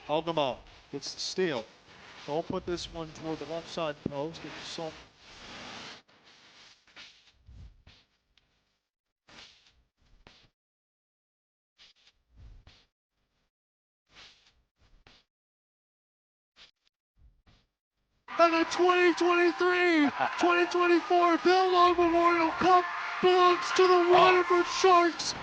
Algamo gets the steal. Don't put this one toward the left side post. It's so and the 2023-2024 Bill Long Memorial Cup belongs to the Waterford Sharks.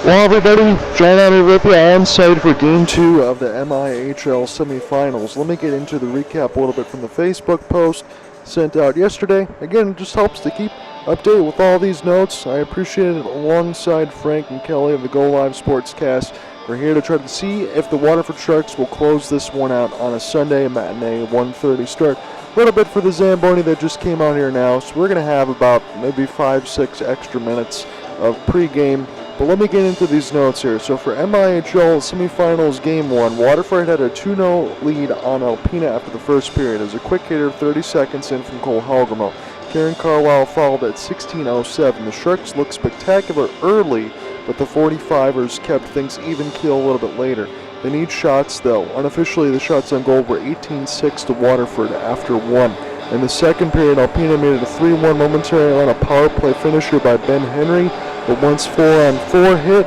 Well, everybody, John Army Ripley on site for Game 2 of the MIHL semifinals. Let me get into the recap a little bit from the Facebook post sent out yesterday. Again, it just helps to keep updated with all these notes. I appreciate it alongside Frank and Kelly of the Go Live Sportscast. We're here to try to see if the Waterford Sharks will close this one out on a Sunday matinee, 1:30 start. A little bit for the Zamboni that just came out here now, so we're going to have about maybe 5-6 extra minutes of pregame. But let me get into these notes here. So for MIHL semifinals game 1, Waterford had a 2-0 lead on Alpena after the first period. It was a quick hitter 30 seconds in from Cole Halgamo. Karen Carlisle followed at 16:07. The Sharks looked spectacular early, but the 45ers kept things even keel a little bit later. They need shots though. Unofficially, the shots on goal were 18-6 to Waterford after 1. In the second period, Alpena made it a 3-1 momentarily on a power play finisher by Ben Henry. But once 4-on-4 hit,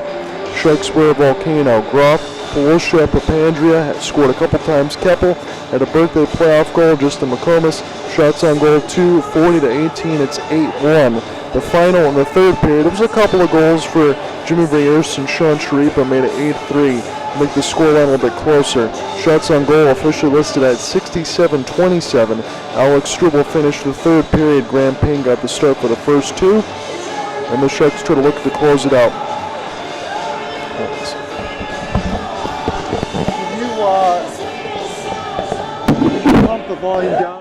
Sharks were a volcano. Groff, Polosha, Papandrea had scored a couple times. Keppel had a birthday playoff goal. Justin McComas, shots on goal 2, 40-18. It's 8-1. The final in the third period, it was a couple of goals for Jimmy Reyes and Sean Sharipa, made it 8-3. Make the scoreline a little bit closer. Shots on goal officially listed at 67-27. Alex Struble finished the third period. Graham Payne got the start for the first two. And the Sharks try to look to close it out. Can you pump the volume down?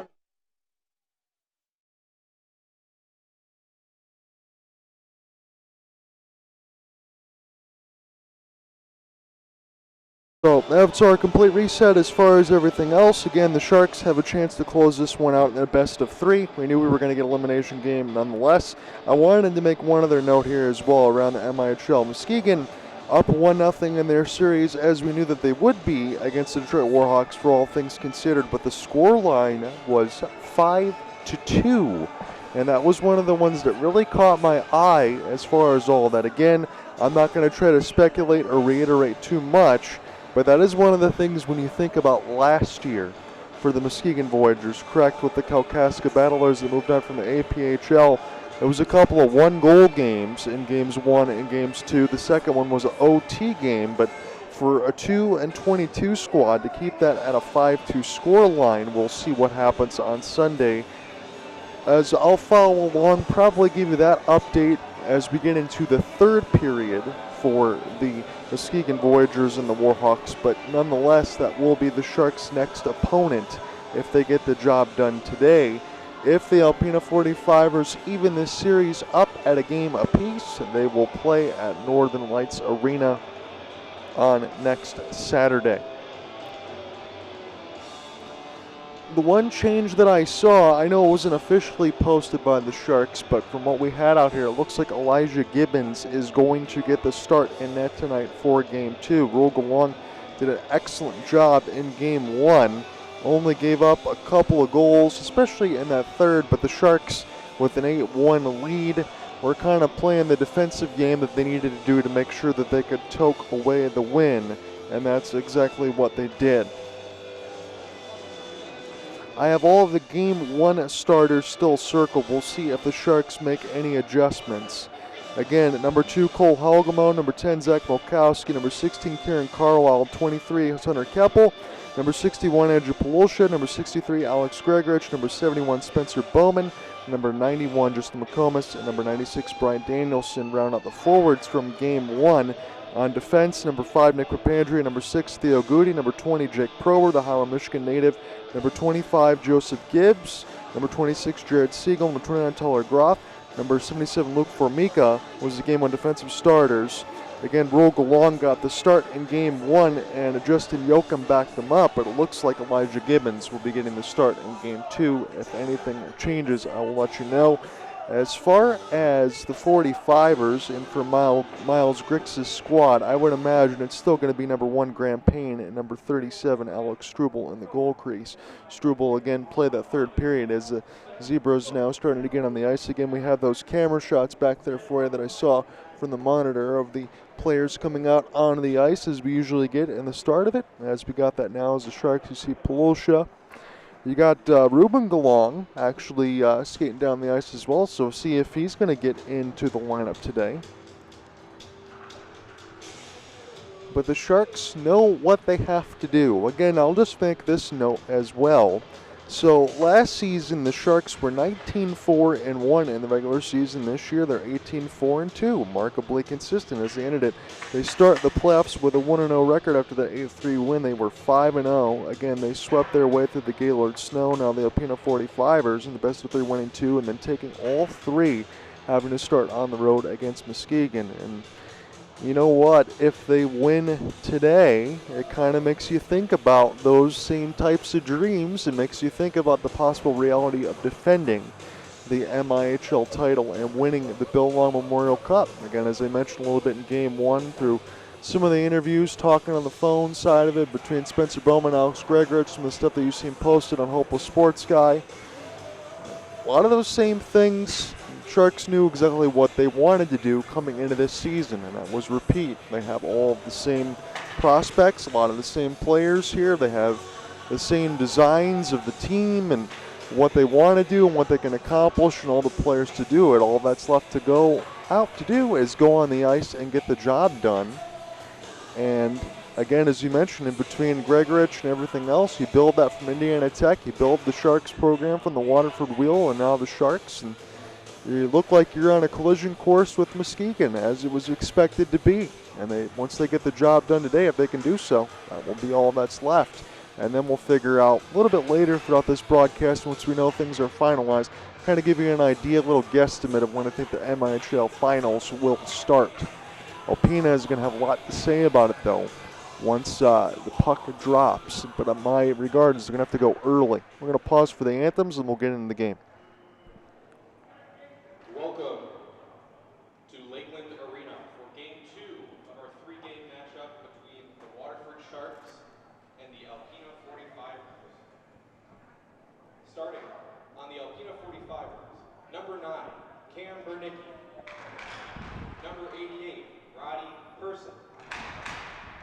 So that's our complete reset as far as everything else. Again, the Sharks have a chance to close this one out in a best of 3. We knew we were going to get an elimination game nonetheless. I wanted to make one other note here as well around the MIHL. Muskegon up 1-0 in their series, as we knew that they would be against the Detroit Warhawks for all things considered, but the score line was 5-2. And that was one of the ones that really caught my eye as far as all that. Again, I'm not going to try to speculate or reiterate too much, but that is one of the things when you think about last year for the Muskegon Voyagers, correct, with the Kalkaska Battlers that moved on from the APHL. It was a couple of one-goal games in games 1 and games 2. The second one was an OT game, but for a 2-22 squad to keep that at a 5-2 score line, we'll see what happens on Sunday. As I'll follow along, probably give you that update as we get into the third period for the Muskegon Voyagers and the Warhawks, but nonetheless, that will be the Sharks' next opponent if they get the job done today. If the Alpena 45ers even this series up at a game apiece, they will play at Northern Lights Arena on next Saturday. The one change that I saw, I know it wasn't officially posted by the Sharks, but from what we had out here, it looks like Elijah Gibbons is going to get the start in net tonight for Game 2. Rule Galong did an excellent job in Game 1. Only gave up a couple of goals, especially in that third, but the Sharks, with an 8-1 lead, were kind of playing the defensive game that they needed to do to make sure that they could toke away the win, and that's exactly what they did. I have all of the Game 1 starters still circled. We'll see if the Sharks make any adjustments. Again, at number 2, Cole Halgamo. Number 10, Zach Volkowski. Number 16, Kieran Carlisle. 23, Hunter Keppel. Number 61, Andrew Polosha. Number 63, Alex Gregorich. Number 71, Spencer Bowman. Number 91, Justin McComas. And number 96, Brian Danielson round out the forwards from Game 1. On defense, number 5, Nick Papandrea. Number 6, Theo Goody. Number 20, Jake Prower, the Highland, Michigan native. Number 25, Joseph Gibbs. Number 26, Jared Siegel. Number 29, Tyler Groff. Number 77, Luke Formica was the Game 1 defensive starters. Again, Rule Galong got the start in Game 1, and Justin Yoakum backed them up, but it looks like Elijah Gibbons will be getting the start in Game 2. If anything changes, I will let you know. As far as the 45ers and for Miles Griggs' squad, I would imagine it's still going to be number 1 Graham Payne and number 37 Alex Struble in the goal crease. Struble again played that third period as the Zebras now starting to get on the ice again. We have those camera shots back there for you that I saw from the monitor of the players coming out onto the ice as we usually get in the start of it. As we got that now as the Sharks, you see Polosha. You got Ruben Galong actually skating down the ice as well, so see if he's going to get into the lineup today. But the Sharks know what they have to do. Again, I'll just make this note as well. So last season, the Sharks were 19-4-1 in the regular season. This year, they're 18-4-2, remarkably consistent as they ended it. They start the playoffs with a 1-0 record after the 8-3 win. They were 5-0. Again, they swept their way through the Gaylord Snow. Now the Alpena 45ers in the best of 3 winning 2, and then taking all 3, having to start on the road against Muskegon. And you know what? If they win today, it kind of makes you think about those same types of dreams. It makes you think about the possible reality of defending the MIHL title and winning the Bill Long Memorial Cup. Again, as I mentioned a little bit in Game 1 through some of the interviews, talking on the phone side of it between Spencer Bowman and Alex Gregorich, some of the stuff that you've seen posted on Hopeless Sports Guy. A lot of those same things. Sharks knew exactly what they wanted to do coming into this season, and that was repeat. They have all of the same prospects, a lot of the same players here. They have the same designs of the team and what they want to do and what they can accomplish and all the players to do it. All that's left to go out to do is go on the ice and get the job done. And again, as you mentioned, in between Gregorich and everything else, you build that from Indiana Tech, you build the Sharks program from the Waterford Wheel, and now the Sharks, and you look like you're on a collision course with Muskegon, as it was expected to be. And once they get the job done today, if they can do so, that will be all that's left. And then we'll figure out a little bit later throughout this broadcast, once we know things are finalized, kind of give you an idea, a little guesstimate of when I think the MIHL finals will start. Alpena is going to have a lot to say about it, though, once the puck drops. But on my regards, they're going to have to go early. We're going to pause for the anthems, and we'll get into the game. Welcome to Lakeland Arena for Game 2 of our 3-game matchup between the Waterford Sharks and the Alpena 45ers. Starting on the Alpena 45ers, number 9, Cam Bernicki. Number 88, Roddy Person.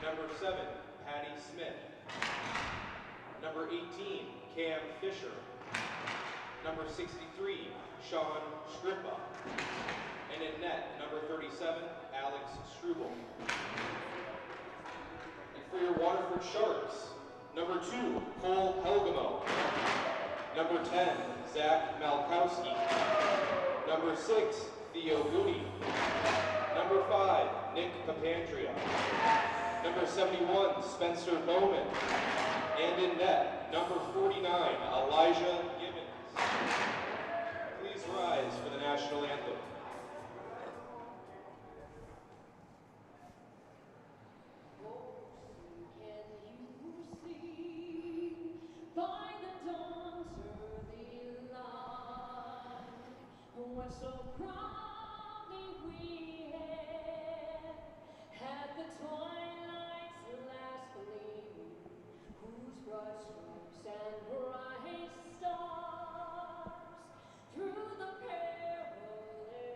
Number 7, Patty Smith. Number 18, Cam Fisher. Number 63, Sean Strippa. And in net, number 37, Alex Struble. And for your Waterford Sharks, number 2, Cole Helgamo. Number 10, Zach Malkowski. Number 6, Theo Goody. Number 5, Nick Papandrea. Number 71, Spencer Bowman. And in net, number 49, Elijah Gibbons. Please rise for the national anthem. So proudly we had the twilight's last gleam, whose broad stripes and bright stars through the perilous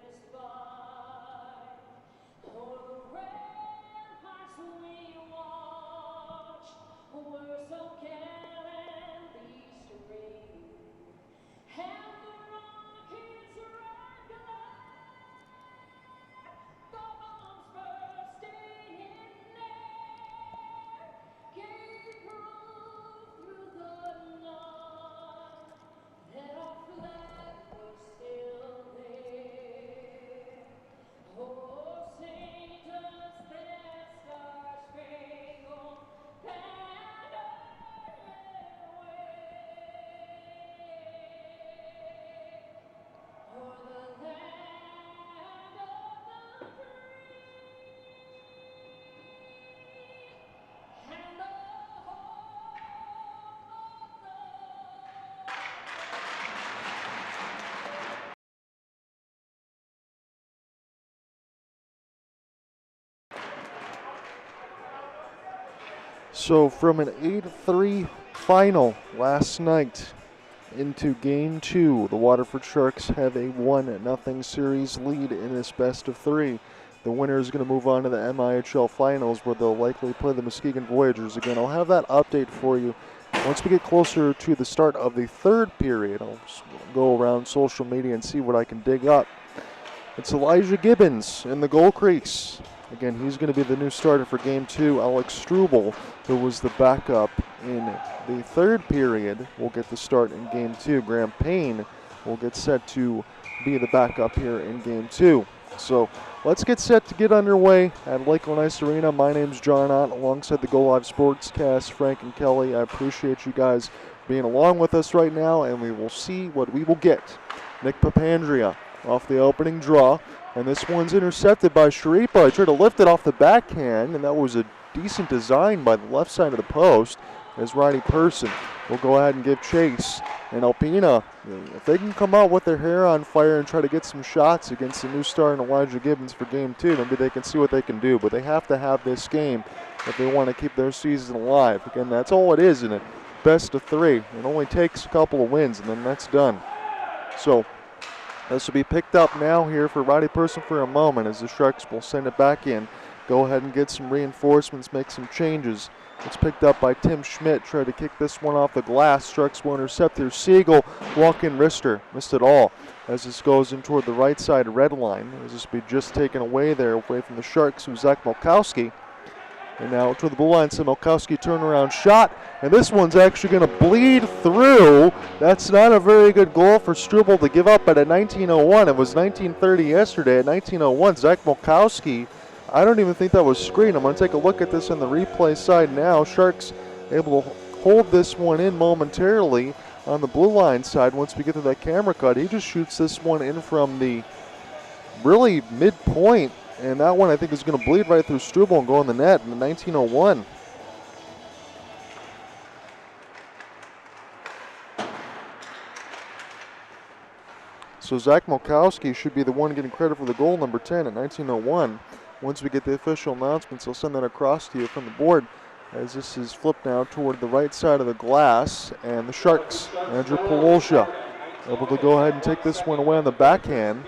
So from an 8-3 final last night into Game 2, the Waterford Sharks have a 1-0 series lead in this best of 3. The winner is going to move on to the MIHL Finals, where they'll likely play the Muskegon Voyagers again. I'll have that update for you once we get closer to the start of the third period. I'll just go around social media and see what I can dig up. It's Elijah Gibbons in the goal crease. Again, he's going to be the new starter for Game 2. Alex Struble, who was the backup in the third period, will get the start in Game 2. Graham Payne will get set to be the backup here in Game 2. So let's get set to get underway at Lakeland Ice Arena. My name's John Ott, alongside the Go Live Sportscast, Frank and Kelly. I appreciate you guys being along with us right now, and we will see what we will get. Nick Papandrea off the opening draw. And this one's intercepted by Sharipa. He tried to lift it off the backhand, and that was a decent design by the left side of the post, as Riley Person will go ahead and give chase. And Alpena, if they can come out with their hair on fire and try to get some shots against the new star in Elijah Gibbons for Game 2, maybe they can see what they can do. But they have to have this game if they want to keep their season alive. Again, that's all it is, isn't it? Best of 3. It only takes a couple of wins, and then that's done. So this will be picked up now here for Roddy Person for a moment, as the Sharks will send it back in. Go ahead and get some reinforcements, make some changes. It's picked up by Tim Schmidt. Try to kick this one off the glass. Sharks will intercept here. Siegel, walk-in wrister. Missed it all as this goes in toward the right side red line. As this will be just taken away there, away from the Sharks, who's Zach Malkowski. And now to the blue line, so Malkowski turnaround shot. And this one's actually going to bleed through. That's not a very good goal for Struble to give up, but at 19:01, it was 19:30 yesterday. At 19:01, Zach Malkowski, I don't even think that was screened. I'm going to take a look at this on the replay side now. Sharks able to hold this one in momentarily on the blue line side. Once we get to that camera cut, he just shoots this one in from the really midpoint. And that one, I think, is going to bleed right through Struble and go in the net in the 19:01. So Zach Malkowski should be the one getting credit for the goal, number 10 at 19:01. Once we get the official announcements, I'll send that across to you from the board, as this is flipped now toward the right side of the glass. And the Sharks, Andrew Polosha, able to go ahead and take this one away on the backhand.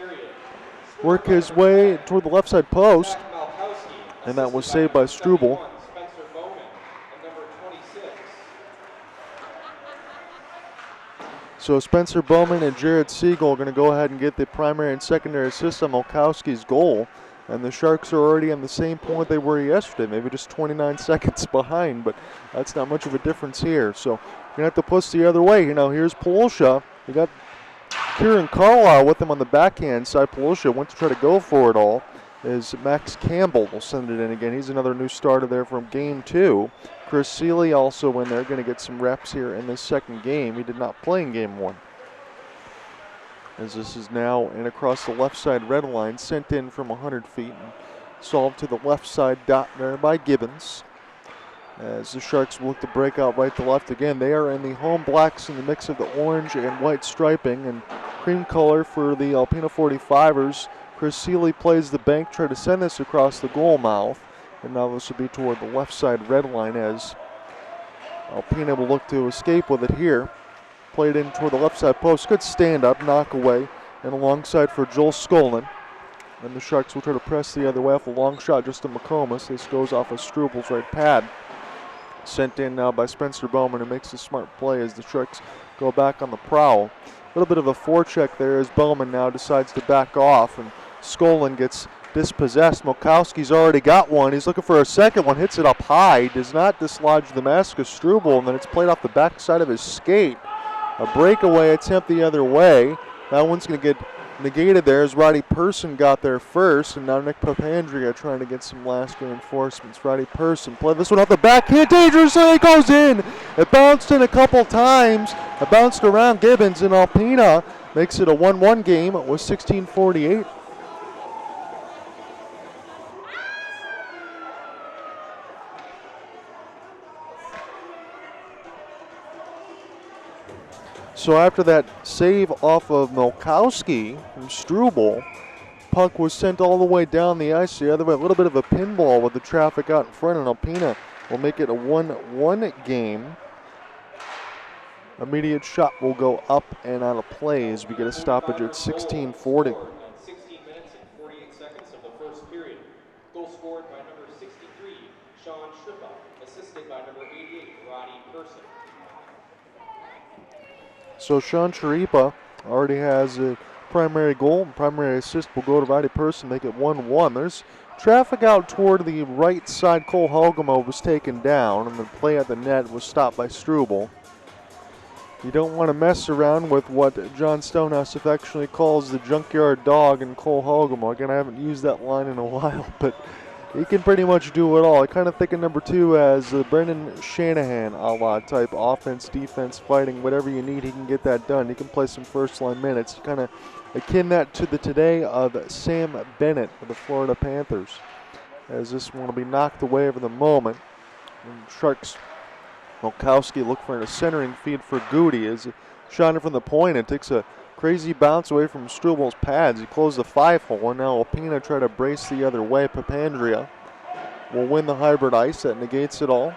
Work his way toward the left side post, and that was saved by Struble. So Spencer Bowman and Jared Siegel are going to go ahead and get the primary and secondary assist on Malkowski's goal. And the Sharks are already on the same point they were yesterday, maybe just 29 seconds behind, but that's not much of a difference here. So you're going to have to push the other way. You know, here's Polosha. You got Kieran Carlisle with him on the backhand side. Polosha went to try to go for it all, as Max Campbell will send it in again. He's another new starter there from Game 2. Chris Seeley also in there, going to get some reps here in this second game. He did not play in Game 1. As this is now in across the left side red line, sent in from 100 feet and solved to the left side dot there by Gibbons. As the Sharks look to break out right to left again. They are in the home blacks in the mix of the orange and white striping and cream color for the Alpena 45ers. Chris Seeley plays the bank, try to send this across the goal mouth. And now this will be toward the left side red line, as Alpena will look to escape with it here. Played in toward the left side post. Good stand up, knock away, and alongside for Joel Skolin. And the Sharks will try to press the other way off a long shot just to McComas. This goes off of Struble's right pad. Sent in now by Spencer Bowman, who makes a smart play as the Sharks go back on the prowl. A little bit of a forecheck there as Bowman now decides to back off, and Skolin gets dispossessed. Malkowski's already got one. He's looking for a second one, hits it up high, does not dislodge the mask of Struble, and then it's played off the backside of his skate. A breakaway attempt the other way. That one's going to get negated there as Roddy Person got there first, and now Nick Papandrea trying to get some last reinforcements. Roddy Person play this one off the backhand, dangerous, and it goes in. It bounced in a couple times. It bounced around Gibbons, and Alpena makes it a 1-1 game. It was 16:48. So after that save off of Malkowski from Struble, puck was sent all the way down the ice the other way. A little bit of a pinball with the traffic out in front, and Alpena will make it a 1-1 game. Immediate shot will go up and out of play as we get a stoppage at 16:40. Scored in 16 minutes and 48 seconds of the first period. Goal scored by number 63, Sean Shrippa, assisted by number 88, Roddy Person. So Sean Sharipa already has a primary goal. Primary assist will go to Roddy Person, make it 1-1. There's traffic out toward the right side. Cole Helgamo was taken down, and the play at the net was stopped by Struble. You don't want to mess around with what John Stonehouse affectionately calls the junkyard dog in Cole Helgamo. Again, I haven't used that line in a while, but he can pretty much do it all. I kind of think of number 2 as Brendan Shanahan a la type offense, defense, fighting, whatever you need, he can get that done. He can play some first-line minutes. Kind of akin that to the today of Sam Bennett of the Florida Panthers, as this one will be knocked away for the moment. And Sharks Malkowski look for a centering feed for Goody as he shot it from the point and takes a crazy bounce away from Strubel's pads. He closed the 5-hole, and now Alpina try to brace the other way. Papandrea will win the hybrid ice. That negates it all.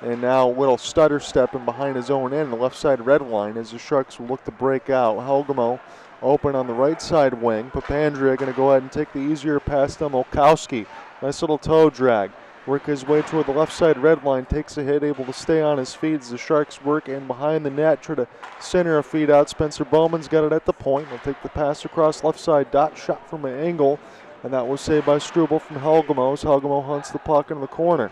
And now Whittle stutter stepping behind his own end, the left side red line, as the Sharks will look to break out. Helgamo open on the right side wing. Papandrea going to go ahead and take the easier pass to Malkowski. Nice little toe drag. Work his way toward the left side red line, takes a hit, able to stay on his feet as the Sharks work in behind the net, try to center a feed out. Spencer Bowman's got it at the point. He'll take the pass across left side, dot shot from an angle, and that was saved by Struble from Helgamo as Helgamo hunts the puck in the corner.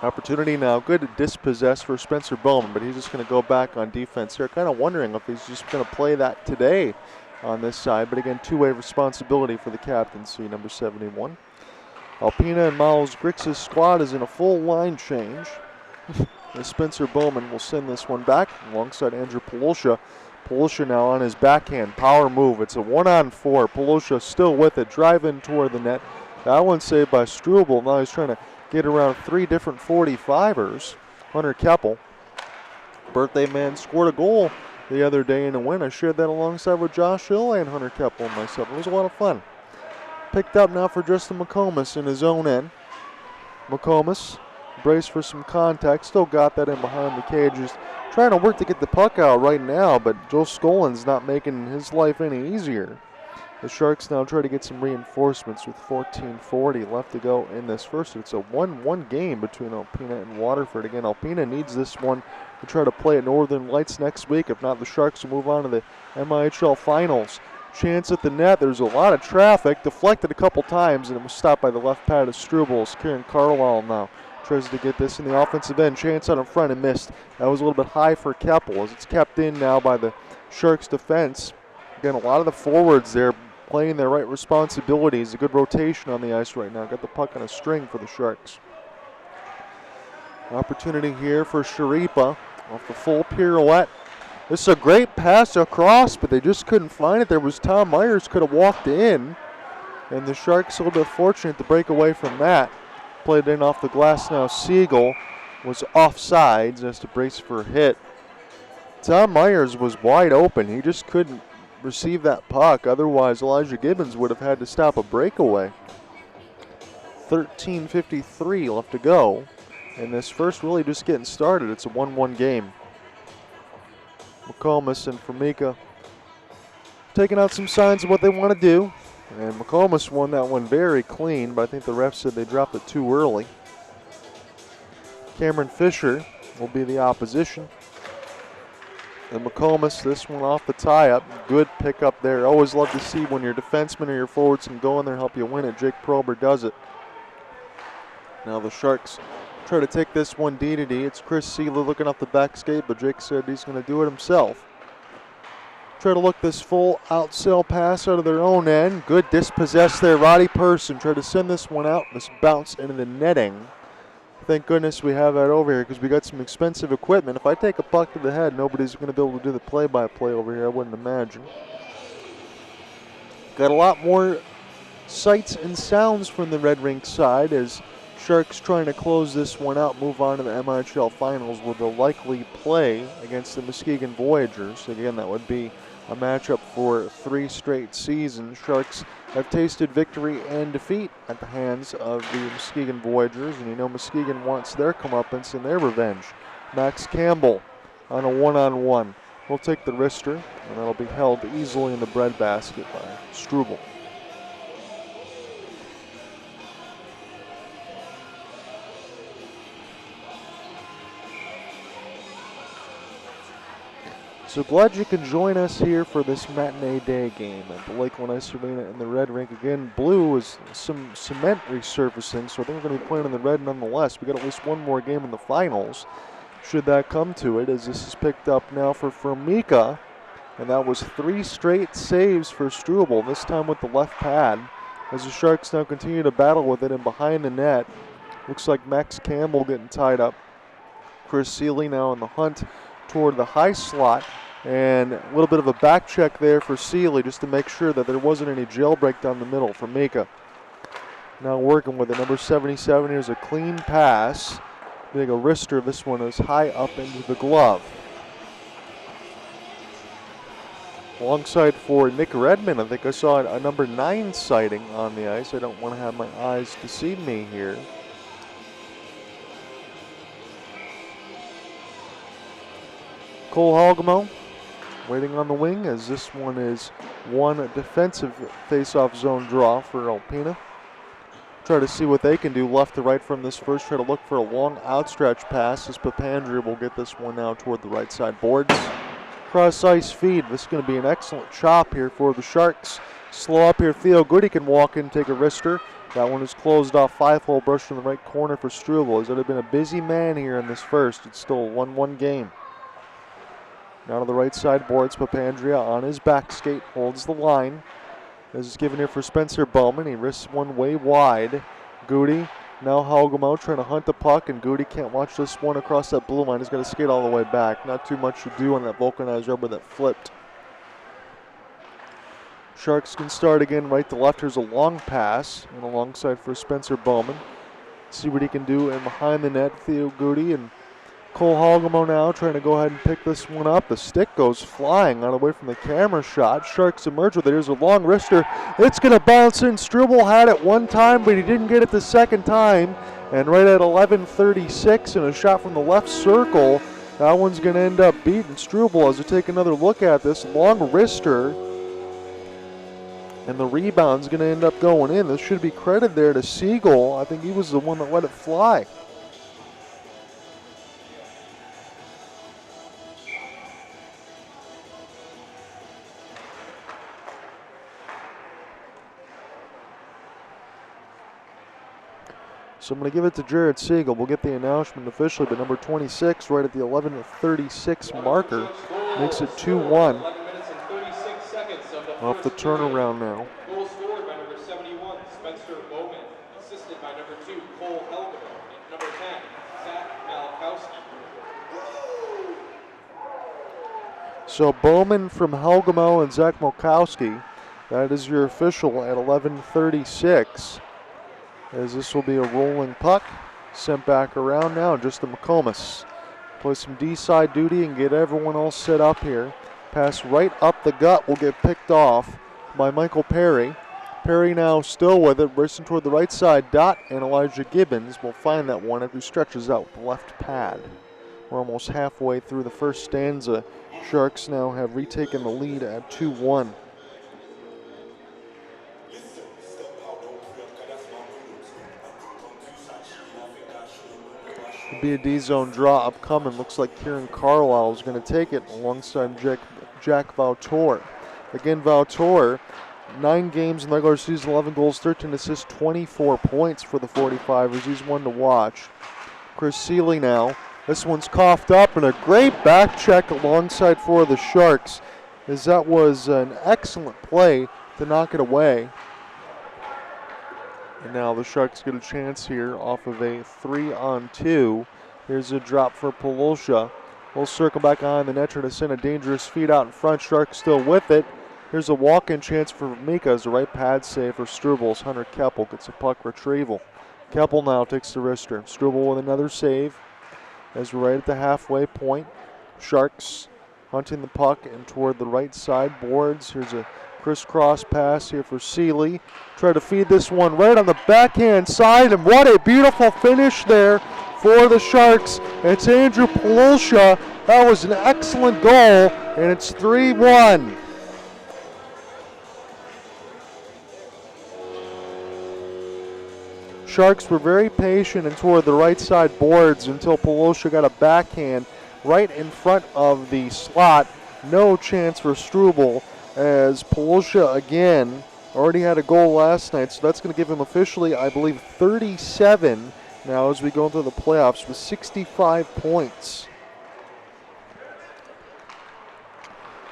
Opportunity now, good to dispossess for Spencer Bowman, but he's just going to go back on defense here. Kind of wondering if he's just going to play that today on this side, but again, two-way responsibility for the captaincy, number 71. Alpina and Miles Grix's squad is in a full line change. As Spencer Bowman will send this one back alongside Andrew Polosha. Polosha now on his backhand, power move. It's a 1-on-4. Polosha still with it, drive in toward the net. That one saved by Struble. Now he's trying to get around 3 different 45ers. Hunter Keppel, birthday man, scored a goal the other day in a win. I shared that alongside with Josh Hill and Hunter Keppel and myself. It was a lot of fun. Picked up now for Justin McComas in his own end. McComas braced for some contact. Still got that in behind the cages. Trying to work to get the puck out right now, but Joe Scolin's not making his life any easier. The Sharks now try to get some reinforcements with 14:40 left to go in this first. It's a 1-1 game between Alpena and Waterford. Again, Alpena needs this one to try to play at Northern Lights next week. If not, the Sharks will move on to the MIHL Finals. Chance at the net. There's a lot of traffic. Deflected a couple times, and it was stopped by the left pad of Struble. Kieran Carlisle now tries to get this in the offensive end. Chance out in front and missed. That was a little bit high for Keppel as it's kept in now by the Sharks defense. Again, a lot of the forwards there playing their right responsibilities. A good rotation on the ice right now. Got the puck on a string for the Sharks. Opportunity here for Sharipa off the full pirouette. This is a great pass across, but they just couldn't find it. There was Tom Myers could have walked in, and the Sharks a little bit fortunate to break away from that. Played in off the glass now. Siegel was offsides as to brace for a hit. Tom Myers was wide open. He just couldn't receive that puck. Otherwise, Elijah Gibbons would have had to stop a breakaway. 13:53 left to go, and this first really just getting started. It's a 1-1 game. McComas and Formica taking out some signs of what they want to do. And McComas won that one very clean, but I think the ref said they dropped it too early. Cameron Fisher will be the opposition. And McComas, this one off the tie-up. Good pickup there. Always love to see when your defensemen or your forwards can go in there and help you win it. Jake Prober does it. Now the Sharks try to take this one D to D. It's Chris Seeley looking off the back skate, but Jake said he's going to do it himself. Try to look this full outsail pass out of their own end. Good dispossess there. Roddy Person tried to send this one out. This bounce into the netting. Thank goodness we have that over here because we got some expensive equipment. If I take a puck to the head, nobody's going to be able to do the play-by-play over here, I wouldn't imagine. Got a lot more sights and sounds from the Red Rink side as Sharks trying to close this one out, move on to the MIHL Finals where they'll likely play against the Muskegon Voyagers. Again, that would be a matchup for 3 straight seasons. Sharks have tasted victory and defeat at the hands of the Muskegon Voyagers, and you know Muskegon wants their comeuppance and their revenge. Max Campbell on a one-on-one will take the wrister, and that'll be held easily in the breadbasket by Struble. So glad you can join us here for this matinee day game at the Lakeland Ice Arena in the red rink. Again, blue is some cement resurfacing, so I think we're going to be playing in the red nonetheless. We got at least one more game in the finals, should that come to it, as this is picked up now for Formica, and that was 3 straight saves for Struble, this time with the left pad, as the Sharks now continue to battle with it, and behind the net, looks like Max Campbell getting tied up. Chris Seeley now in the hunt toward the high slot. And a little bit of a back check there for Seeley just to make sure that there wasn't any jailbreak down the middle for Mika. Now working with it, number 77. Here's a clean pass. Big a wrister. This one is high up into the glove. Alongside for Nick Redmond, I think I saw a number 9 sighting on the ice. I don't want to have my eyes deceive me here. Cole Halgamo waiting on the wing, as this one is one defensive face-off zone draw for Alpena. Try to see what they can do left to right from this first. Try to look for a long outstretch pass as Papandrea will get this one now toward the right side boards. Cross ice feed. This is going to be an excellent chop here for the Sharks. Slow up here. Theo Goody can walk in, take a wrister. That one is closed off. 5-hole brush in the right corner for Struble. As it had been a busy man here in this first. It's still a 1-1 game. Now to the right side boards, Papandrea on his back skate, holds the line. This is given here for Spencer Bowman. He risks one way wide. Goody, now Halgamo trying to hunt the puck, and Goody can't watch this one across that blue line. He's got to skate all the way back. Not too much to do on that vulcanized rubber that flipped. Sharks can start again right to left. Here's a long pass, and alongside for Spencer Bowman. See what he can do, and behind the net, Theo Goody and Cole Halgamo now trying to go ahead and pick this one up. The stick goes flying on away from the camera shot. Sharks emerge with it. Here's a long wrister. It's going to bounce in. Struble had it one time, but he didn't get it the second time. And right at 11:36 and a shot from the left circle, that one's going to end up beating Struble as we take another look at this. Long wrister. And the rebound's going to end up going in. This should be credit there to Siegel. I think he was the one that let it fly. So I'm going to give it to Jared Siegel. We'll get the announcement officially, but number 26 right at the 11:36 marker makes it 2-1 off the turnaround now. Goal scored by number 71, Spencer Bowman, assisted by number 2, Cole Helgamo, and number 10, Zach Malkowski. So Bowman from Helgamo and Zach Malkowski. That is your official at 11:36. As this will be a rolling puck. Sent back around now, just to McComas. Play some D-side duty and get everyone all set up here. Pass right up the gut will get picked off by Michael Perry. Perry now still with it, racing toward the right side. Dot and Elijah Gibbons will find that one after he stretches out with the left pad. We're almost halfway through the first stanza. Sharks now have retaken the lead at 2-1. It'll be a D-zone draw upcoming. Looks like Kieran Carlisle is going to take it alongside Jack Vautour. Again, Vautour, 9 games in the regular season, 11 goals, 13 assists, 24 points for the 45ers. He's one to watch. Chris Seeley now. This one's coughed up, and a great back check alongside for the Sharks, as that was an excellent play to knock it away. And now the Sharks get a chance here off of a 3-on-2. Here's a drop for Polosha. We'll circle back on the net, trying to send a dangerous feed out in front. Sharks still with it. Here's a walk-in chance for Mika as the right pad save for Struble's. Hunter Keppel gets a puck retrieval. Keppel now takes the wrister. Struble with another save as we're right at the halfway point. Sharks hunting the puck and toward the right side boards. Here's a crisscross pass here for Seeley. Try to feed this one right on the backhand side, and what a beautiful finish there for the Sharks. It's Andrew Polosha. That was an excellent goal, and it's 3-1. Sharks were very patient and toward the right side boards until Polosha got a backhand right in front of the slot. No chance for Struble, as Polosha again already had a goal last night, so that's going to give him officially, I believe, 37 now as we go into the playoffs with 65 points.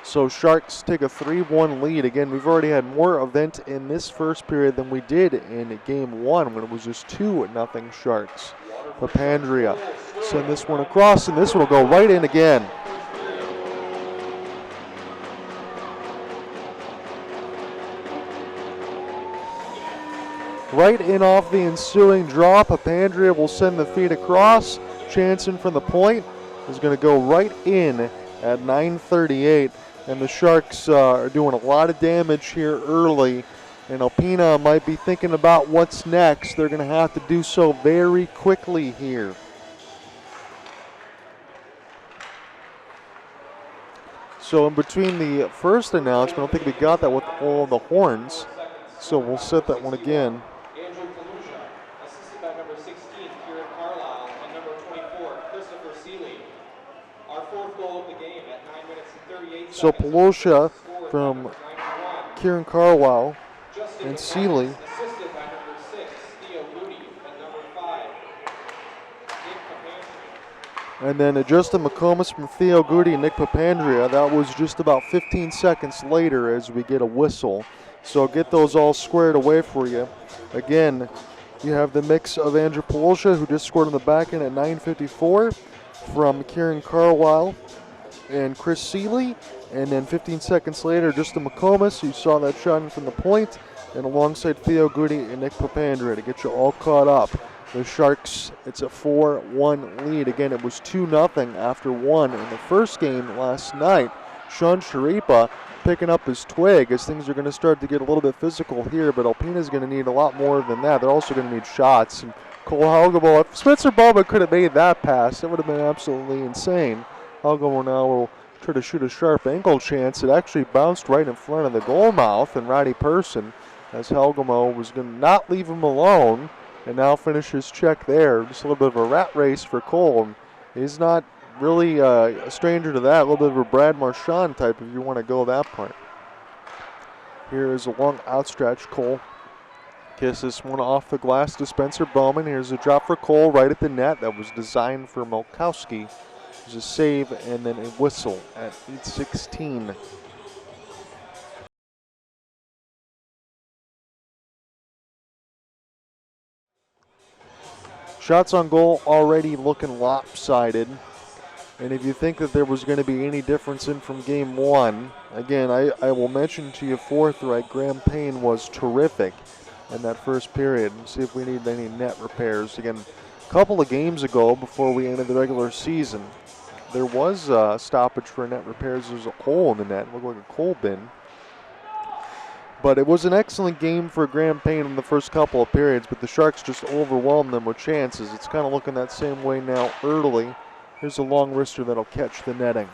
So Sharks take a 3-1 lead. Again, we've already had more event in this first period than we did in game one when it was just 2-0 Sharks. Papandrea send this one across, and this one will go right in again. Right in off the ensuing draw. Papandrea will send the feed across. Jansen from the point is going to go right in at 9:38. And the Sharks are doing a lot of damage here early. And Alpena might be thinking about what's next. They're going to have to do so very quickly here. So in between the first announcement, I don't think we got that with all the horns. So we'll set that one again. Andrew Polosha, assisted by number 16, Kieran Carlisle, and number 24, Christopher Seeley. Our fourth goal of the game at 9 minutes and 38 So seconds. Polosha Scored by from number 91. Kieran Carlisle Justin and McComas, Seeley. assisted by number 6, Theo Moody, and number 5, Nick Papandrea. And then Justin McComas from Theo Goody and Nick Papandrea. That was just about 15 seconds later as we get a whistle. So get those all squared away for you. Again, you have the mix of Andrew Polosha, who just scored on the back end at 9:54, from Kieran Carlisle and Chris Seeley. And then 15 seconds later, Justin McComas, you saw that shot in from the point, and alongside Theo Goody and Nick Papandrea to get you all caught up. The Sharks, it's a 4-1 lead. Again, it was 2-0 after one in the first game last night. Sean Sharipa picking up his twig as things are going to start to get a little bit physical here, but Alpena's going to need a lot more than that. They're also going to need shots. And Cole Helgemo, if Spencer Boba could have made that pass, it would have been absolutely insane. Helgemo now will try to shoot a sharp angle chance. It actually bounced right in front of the goal mouth and Roddy Person, as Helgemo was going to not leave him alone and now finish his check there. Just a little bit of a rat race for Cole. And he's not really a stranger to that. A little bit of a Brad Marchand type if you want to go that part. Here is a long outstretch. Cole kisses one off the glass to Spencer Bowman. Here's a drop for Cole right at the net. That was designed for Molkowski. There's a save and then a whistle at 8:16. Shots on goal already looking lopsided. And if you think that there was going to be any difference in from game one, again, I will mention to you forthright, Graham Payne was terrific in that first period. See if we need any net repairs. Again, a couple of games ago, before we ended the regular season, there was a stoppage for net repairs. There's a hole in the net. It looked like a coal bin. But it was an excellent game for Graham Payne in the first couple of periods, but the Sharks just overwhelmed them with chances. It's kind of looking that same way now early. Here's a long wrister that'll catch the netting.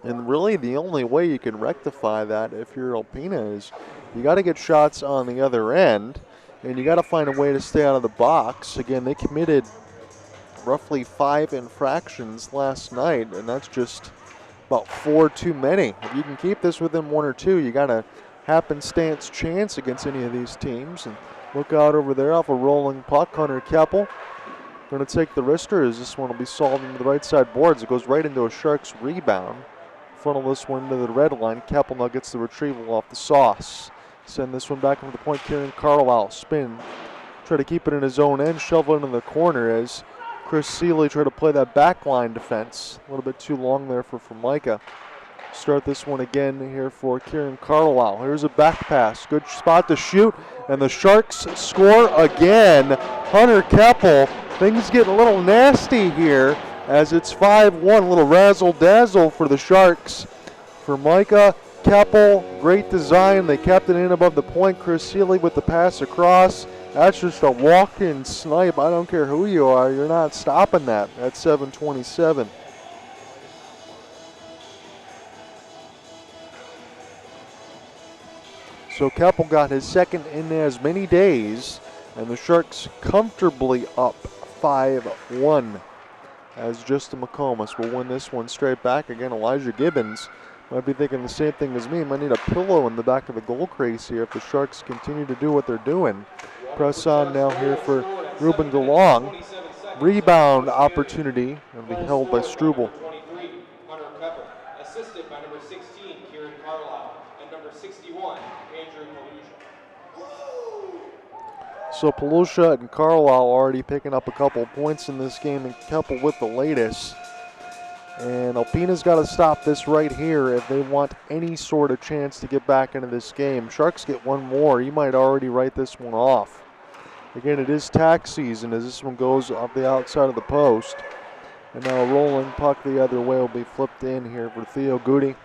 And really the only way you can rectify that if you're Alpena is you got to get shots on the other end, and you got to find a way to stay out of the box. Again, they committed roughly 5 infractions last night, and that's just about 4 too many. If you can keep this within 1 or 2, you got a happenstance chance against any of these teams. And look out over there off a rolling puck. Hunter Keppel going to take the wrister as this one will be solved into the right side boards. It goes right into a Sharks rebound. Funnel this one into the red line. Keppel now gets the retrieval off the sauce. Send this one back into the point. Kieran Carlisle spin. Try to keep it in his own end. Shovel it into the corner as Chris Seeley tried to play that backline defense. A little bit too long there for Micah. Start this one again here for Kieran Carlisle. Here's a back pass. Good spot to shoot. And the Sharks score again. Hunter Keppel. Things get a little nasty here as it's 5-1. Little razzle-dazzle for the Sharks. For Micah Keppel, great design. They kept it in above the point. Chris Seeley with the pass across. That's just a walk-in snipe. I don't care who you are. You're not stopping that at 7:27. So Keppel got his second in as many days, and the Sharks comfortably up 5-1 as Justin McComas will win this one straight back. Again, Elijah Gibbons might be thinking the same thing as me. Might need a pillow in the back of the goal crease here if the Sharks continue to do what they're doing. Press on now here for Ruben DeLong. Rebound opportunity and be held by Struble. 23, Hunter Pepper, assisted by number 16, Kieran Carlisle, and number 61, Andrew Malusia. So Palusha and Carlisle already picking up a couple of points in this game, and Keppel with the latest. And Alpena's got to stop this right here if they want any sort of chance to get back into this game. Sharks get one more. You might already write this one off. Again, it is tax season as this one goes off the outside of the post. And now a rolling puck the other way will be flipped in here for Theo Goody.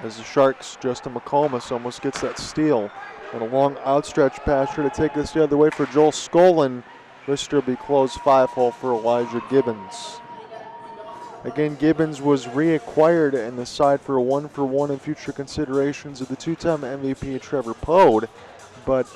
As the Sharks, Justin McComas almost gets that steal. And a long outstretched pass here to take this the other way for Joel Skolin. This will be closed 5-hole for Elijah Gibbons. Again, Gibbons was reacquired in the side for a 1-for-1 in future considerations of the two-time MVP Trevor Pode. But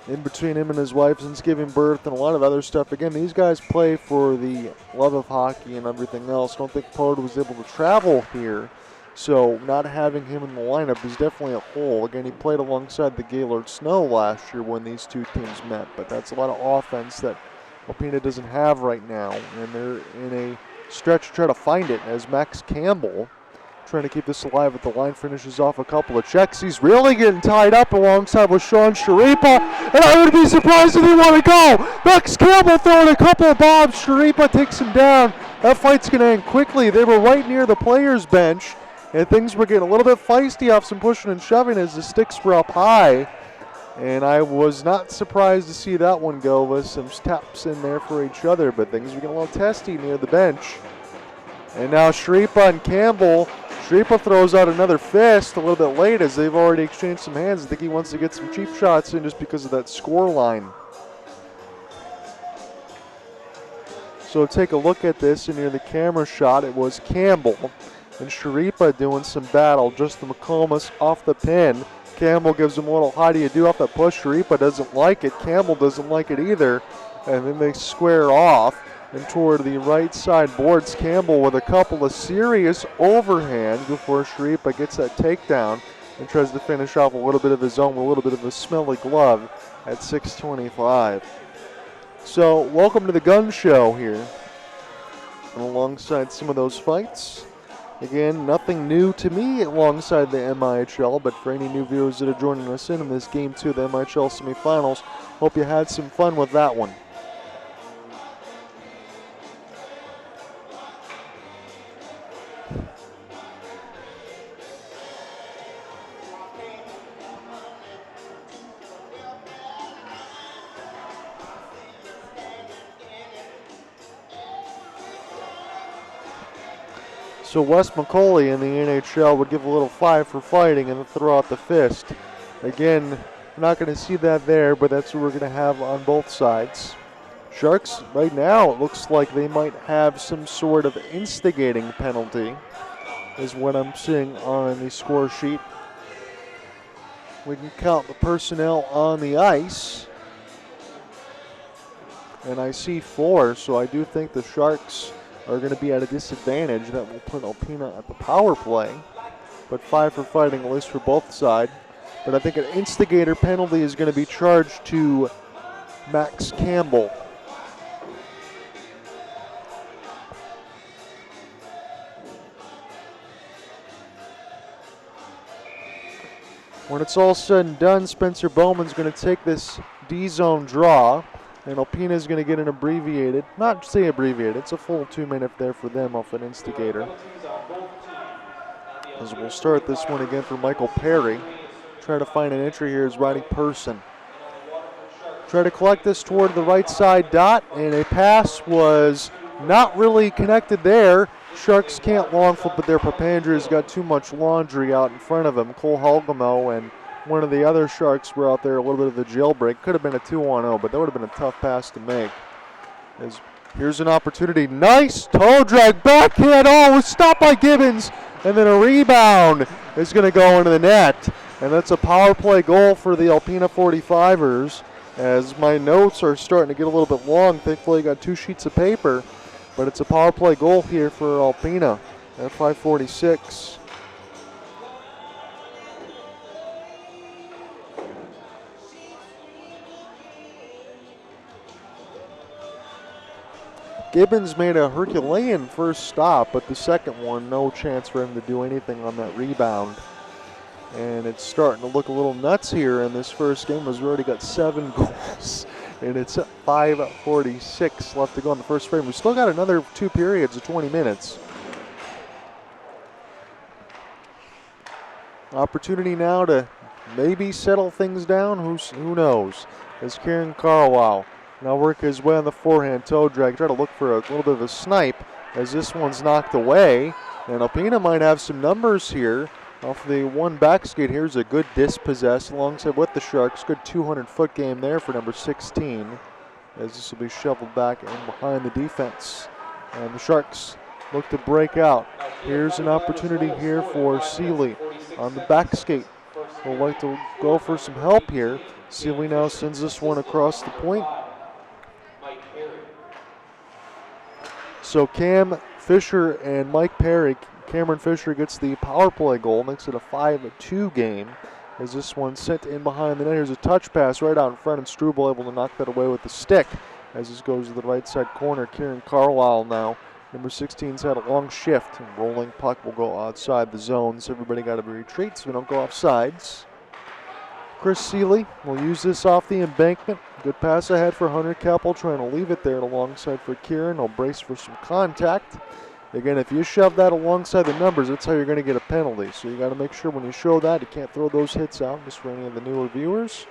in between him and his wife since giving birth and a lot of other stuff, again, these guys play for the love of hockey and everything else. I don't think Pode was able to travel here. So not having him in the lineup is definitely a hole. Again, he played alongside the Gaylord Snow last year when these two teams met. But that's a lot of offense that Alpena doesn't have right now. And they're in a stretch to try to find it as Max Campbell trying to keep this alive at the line, finishes off a couple of checks. He's really getting tied up alongside with Sean Sharipa, and I would be surprised if he want to go. Max Campbell throwing a couple of bombs. Sharipa takes him down. That fight's going to end quickly. They were right near the players' bench, and things were getting a little bit feisty off some pushing and shoving as the sticks were up high. And I was not surprised to see that one go with some taps in there for each other, but things were getting a little testy near the bench. And now Sharipa and Campbell. Sharipa throws out another fist a little bit late as they've already exchanged some hands. I think he wants to get some cheap shots in just because of that score line. So take a look at this, and near the camera shot, it was Campbell and Sharipa doing some battle. Justin McComas off the pin. Campbell gives him a little how do you do off that push. Sharipa doesn't like it. Campbell doesn't like it either. And then they square off. And toward the right side boards, Campbell with a couple of serious overhands before Sharipa gets that takedown and tries to finish off a little bit of his own, a little bit of a smelly glove at 6:25. So welcome to the gun show here. And alongside some of those fights, again, nothing new to me alongside the MIHL, but for any new viewers that are joining us in this Game 2 of the MIHL semifinals, hope you had some fun with that one. So Wes McCauley in the NHL would give a little 5 for fighting and then throw out the fist. Again, we're not going to see that there, but that's what we're going to have on both sides. Sharks, right now, it looks like they might have some sort of instigating penalty, is what I'm seeing on the score sheet. We can count the personnel on the ice. And I see 4, so I do think the Sharks are going to be at a disadvantage. That will put Alpena at the power play. But 5 for fighting, at least for both sides. But I think an instigator penalty is going to be charged to Max Campbell. When it's all said and done, Spencer Bowman's going to take this D-zone draw. And Alpena is going to get an abbreviated, not say abbreviated, it's a full 2-minute there for them off an instigator. As we'll start this one again for Michael Perry. Trying to find an entry here is Rodney Person. Try to collect this toward the right side dot, and a pass was not really connected there. Sharks can't long flip it there. Papandreou's got too much laundry out in front of him. Cole Helgamo and one of the other Sharks were out there, a little bit of a jailbreak. Could have been a 2-on-0, but that would have been a tough pass to make. Here's an opportunity. Nice toe drag, backhand. Oh, it was stopped by Gibbons. And then a rebound is going to go into the net. And that's a power play goal for the Alpena 45ers. As my notes are starting to get a little bit long, thankfully I got 2 sheets of paper. But it's a power play goal here for Alpena at 5:46. Gibbons made a Herculean first stop, but the second one, no chance for him to do anything on that rebound. And it's starting to look a little nuts here in this first game as we already got 7 goals. And it's 5:46 left to go in the first frame. We still got another 2 periods of 20 minutes. Opportunity now to maybe settle things down. Who knows? As Kieran Carlisle now work his way on the forehand toe drag. Try to look for a little bit of a snipe as this one's knocked away. And Alpena might have some numbers here. Off the one back skate, here's a good dispossess alongside with the Sharks. Good 200-foot game there for number 16. As this will be shoveled back and behind the defense. And the Sharks look to break out. Here's an opportunity here for Seeley on the back skate. We'll like to go for some help here. Seeley now sends this one across the point. So Cam Fisher and Mike Perry. Cameron Fisher gets the power play goal, makes it a 5-2 game. As this one sent in behind the net. Here's a touch pass right out in front, and Struble able to knock that away with the stick. As this goes to the right side corner, Kieran Carlisle now. Number 16's had a long shift. And rolling puck will go outside the zone, so everybody got to retreat so we don't go off sides. Chris Seeley will use this off the embankment. Good pass ahead for Hunter Keppel, trying to leave it there alongside for Kieran. He'll brace for some contact. Again, if you shove that alongside the numbers, that's how you're going to get a penalty. So you got to make sure when you show that, you can't throw those hits out, just for any of the newer viewers.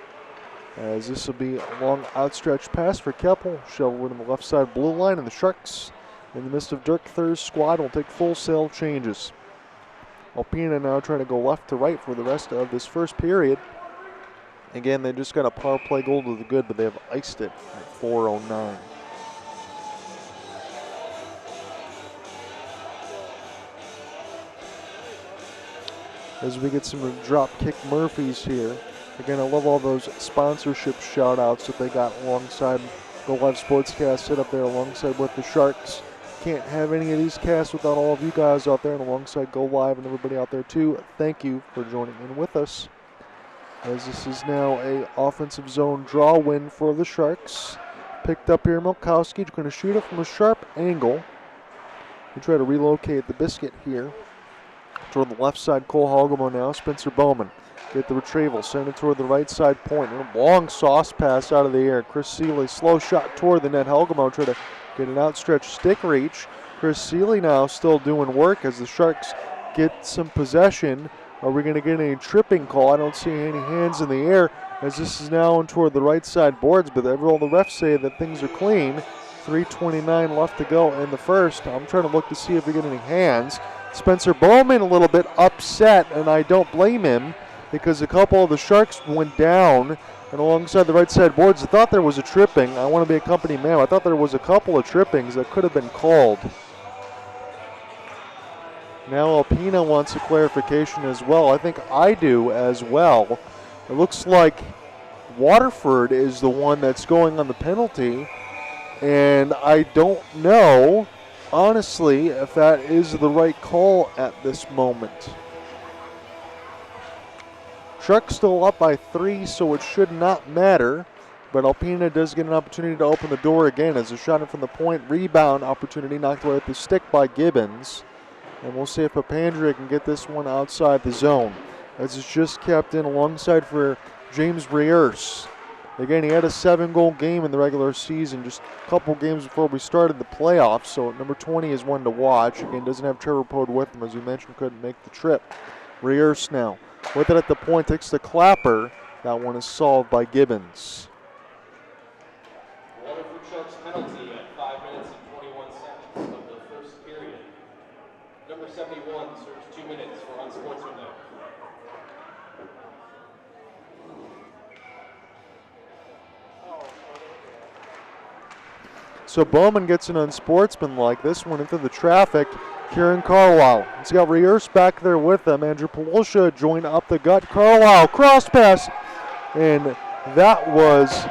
As this will be a long outstretched pass for Keppel. Shoveled in the left side blue line, and the Sharks, in the midst of Dirk Thur's squad, will take full sail changes. Alpena now trying to go left to right for the rest of this first period. Again, they just got a power play goal to the good, but they have iced it at 4:09. As we get some drop kick Murphys here. Again, I love all those sponsorship shout outs that they got alongside Go Live Sportscast set up there alongside with the Sharks. Can't have any of these casts without all of you guys out there and alongside Go Live and everybody out there too. Thank you for joining in with us. As this is now a offensive zone draw win for the Sharks. Picked up here, Milkowski going to shoot it from a sharp angle. We try to relocate the biscuit here. Toward the left side, Cole Helgamo now. Spencer Bowman get the retrieval, send it toward the right side point. And a long sauce pass out of the air. Chris Seeley, slow shot toward the net. Helgamo try to get an outstretched stick reach. Chris Seeley now still doing work as the Sharks get some possession. Are we going to get any tripping call? I don't see any hands in the air as this is now in toward the right side boards, but all the refs say that things are clean. 3:29 left to go in the first. I'm trying to look to see if we get any hands. Spencer Bowman a little bit upset, and I don't blame him because a couple of the Sharks went down and alongside the right side boards. I thought there was a tripping. I want to be a company man. I thought there was a couple of trippings that could have been called. Now Alpena wants a clarification as well. I think I do as well. It looks like Waterford is the one that's going on the penalty, and I don't know, honestly, if that is the right call at this moment. Sharks still up by 3, so it should not matter. But Alpena does get an opportunity to open the door again as a shot in from the point. Rebound opportunity knocked away at the stick by Gibbons. And we'll see if Papandreou can get this one outside the zone. As it's just kept in alongside for James Reurse. Again, he had a 7-goal game in the regular season, just a couple games before we started the playoffs. So number 20 is one to watch. Again, doesn't have Trevor Pode with him, as we mentioned, couldn't make the trip. Reurse now with it at the point, takes the clapper. That one is solved by Gibbons. So Bowman gets an unsportsmanlike. This one into the traffic. Kieran Carlisle. He's got Riers back there with him. Andrew Polosha joined up the gut. Carlisle, cross pass. And that was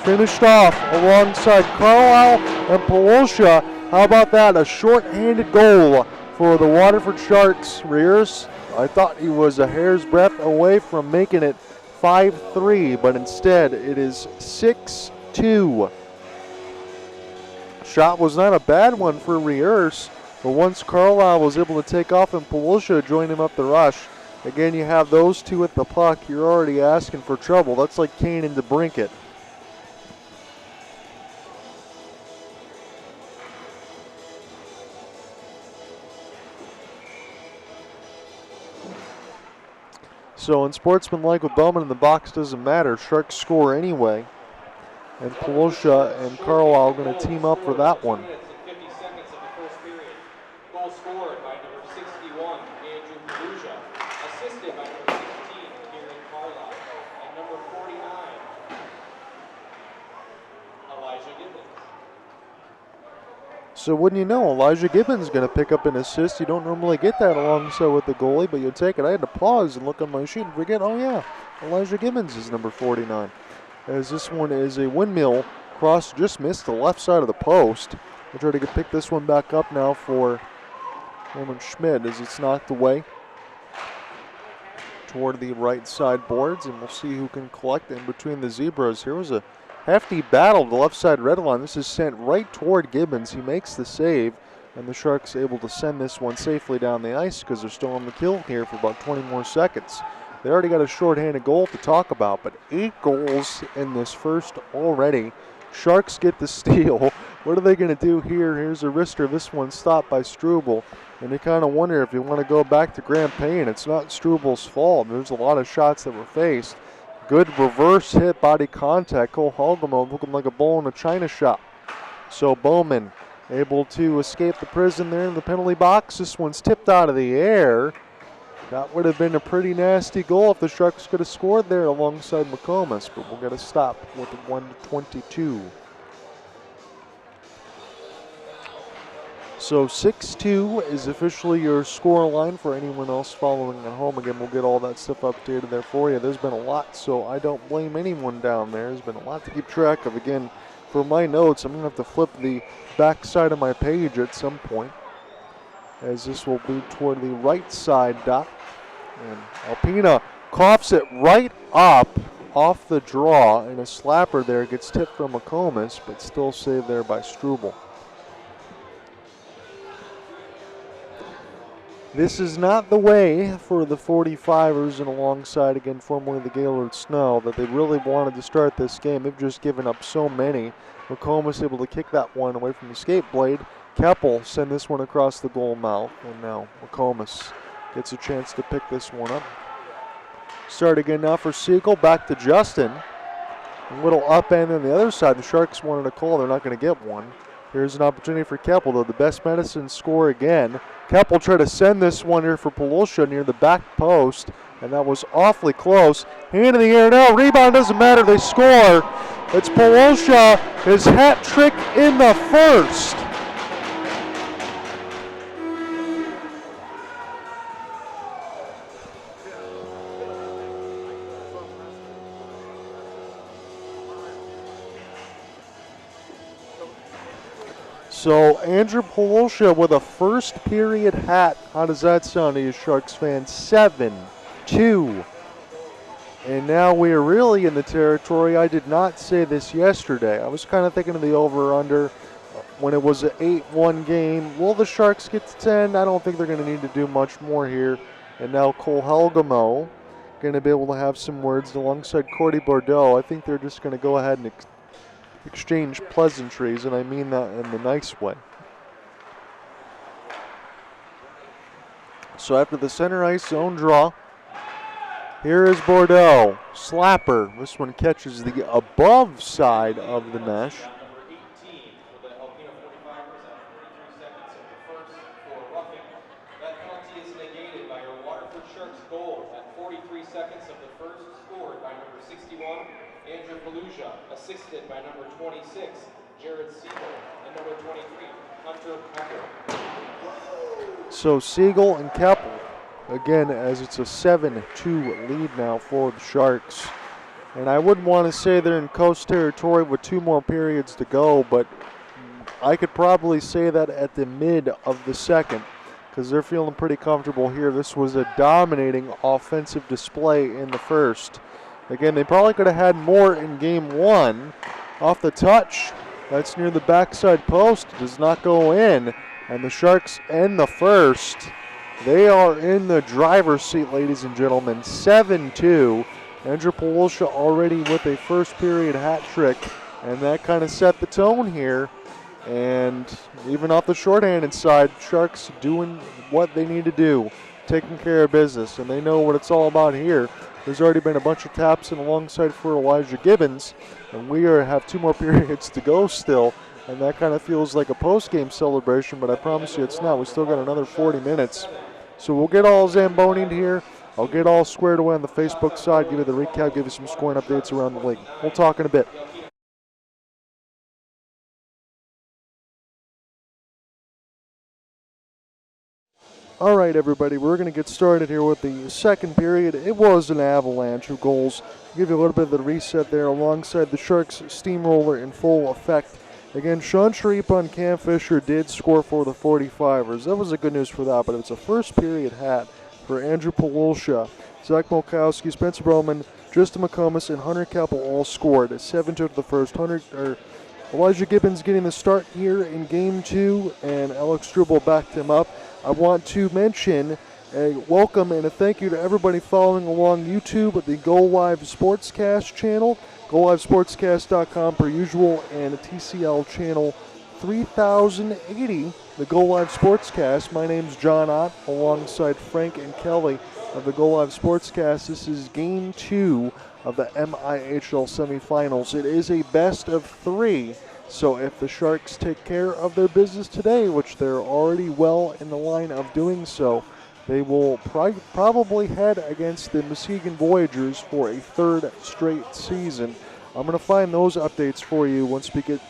finished off alongside Carlisle and Polosha. How about that? A short-handed goal for the Waterford Sharks. Riers, I thought he was a hair's breadth away from making it 5-3, but instead it is 6-2. Shot was not a bad one for Riers, but once Carlisle was able to take off and Polosha joined him up the rush, again you have those two at the puck, you're already asking for trouble. That's like Kane and DeBrincat. So unsportsmanlike with Bowman in the box doesn't matter. Sharks score anyway. And Polosha and Carlisle are going to team up for that one. 2 minutes and 50 seconds of the first period. Goal scored by number 61, Andrew Polosha. Assisted by number 16, Kieran Carlisle. And number 49, Elijah Gibbons. So wouldn't you know, Elijah Gibbons is going to pick up an assist. You don't normally get that alongside with the goalie, but you take it. I had to pause and look on my sheet and forget, oh yeah, Elijah Gibbons is number 49. As this one is a windmill cross, just missed the left side of the post. We'll try to pick this one back up now for Roman Schmidt as it's knocked away toward the right side boards, and we'll see who can collect in between the zebras. Here was a hefty battle to the left side red line. This is sent right toward Gibbons. He makes the save, and the Sharks able to send this one safely down the ice because they're still on the kill here for about 20 more seconds. They already got a shorthanded goal to talk about, but 8 goals in this first already. Sharks get the steal. What are they going to do here? Here's a wrister. This one stopped by Struble. And you kind of wonder if you want to go back to Grand Payne. It's not Struble's fault. There's a lot of shots that were faced. Good reverse hit, body contact. Cole Halgamo looking like a bull in a china shop. So Bowman able to escape the prison there in the penalty box. This one's tipped out of the air. That would have been a pretty nasty goal if the Sharks could have scored there alongside McComas, but we'll get a stop with 1:22. So 6-2 is officially your score line for anyone else following at home. Again, we'll get all that stuff updated there for you. There's been a lot, so I don't blame anyone down there. There's been a lot to keep track of. Again, for my notes, I'm going to have to flip the back side of my page at some point, as this will be toward the right side dot. And Alpina coughs it right up off the draw, and a slapper there gets tipped from McComas, but still saved there by Struble. This is not the way for the 45ers, and alongside, again, formerly the Gaylord Snow, that they really wanted to start this game. They've just given up so many. McComas able to kick that one away from the skate blade. Keppel send this one across the goal mouth, and now McComas gets a chance to pick this one up. Start again now for Siegel, back to Justin. A little up end on the other side. The Sharks wanted a call, they're not going to get one. Here's an opportunity for Keppel, though. The best medicine score again. Keppel tried to send this one here for Polosha near the back post, and that was awfully close. Hand in the air now, rebound doesn't matter, they score. It's Polosha, his hat trick in the first. So Andrew Polosha with a first period hat. How does that sound to you, Sharks fans? 7-2. And now we are really in the territory. I did not say this yesterday. I was kind of thinking of the over-under when it was an 8-1 game. Will the Sharks get to 10? I don't think they're going to need to do much more here. And now Cole Helgamo going to be able to have some words alongside Cordy Bordeaux. I think they're just going to go ahead and exchange pleasantries, and I mean that in the nice way. So after the center ice zone draw, here is Bordeaux. Slapper. This one catches the above side of the mesh. Number 18 for the Alpina 45ers at 43 seconds of the first for roughing. That penalty is negated by a Waterford Sharks goal at 43 seconds of the first, scored by number 61, Andrew Polosha, assisted by number 26, Jared Siegel. And number 23, Hunter Pepper. So Siegel and Keppel, again, as it's a 7-2 lead now for the Sharks. And I wouldn't want to say they're in coast territory with 2 more periods to go, but I could probably say that at the mid of the second, because they're feeling pretty comfortable here. This was a dominating offensive display in the first. Again, they probably could have had more in game 1. Off the touch, that's near the backside post, does not go in. And the Sharks end the first. They are in the driver's seat, ladies and gentlemen. 7-2. Andrew Pawlusha already with a first period hat trick. And that kind of set the tone here. And even off the shorthanded side, Sharks doing what they need to do. Taking care of business. And they know what it's all about here. There's already been a bunch of taps in alongside for Elijah Gibbons. And we have 2 more periods to go still. And that kind of feels like a post-game celebration, but I promise you it's not. We still got another 40 minutes. So we'll get all Zamboni'd here. I'll get all squared away on the Facebook side, give you the recap, give you some scoring updates around the league. We'll talk in a bit. All right, everybody, we're going to get started here with the second period. It was an avalanche of goals. I'll give you a little bit of the reset there alongside the Sharks steamroller in full effect. Again, Sean Sharipa and Cam Fisher did score for the 45ers. That was a good news for that, but it's a first period hat for Andrew Pawlusha. Zach Malkowski, Spencer Bowman, Tristan McComas, and Hunter Keppel all scored. 7-2 to the first. Elijah Gibbons getting the start here in game 2, and Alex Struble backed him up. I want to mention a welcome and a thank you to everybody following along YouTube at the Go Live Sportscast channel. GoLiveSportscast.com per usual, and TCL channel 3080, the Go Live Sportscast. My name's John Ott alongside Frank and Kelly of the Go Live Sportscast. This is game 2 of the MIHL semifinals. It is a best of 3, so if the Sharks take care of their business today, which they're already well in the line of doing so, they will probably head against the Muskegon Voyagers for a 3rd straight season. I'm going to find those updates for you once we get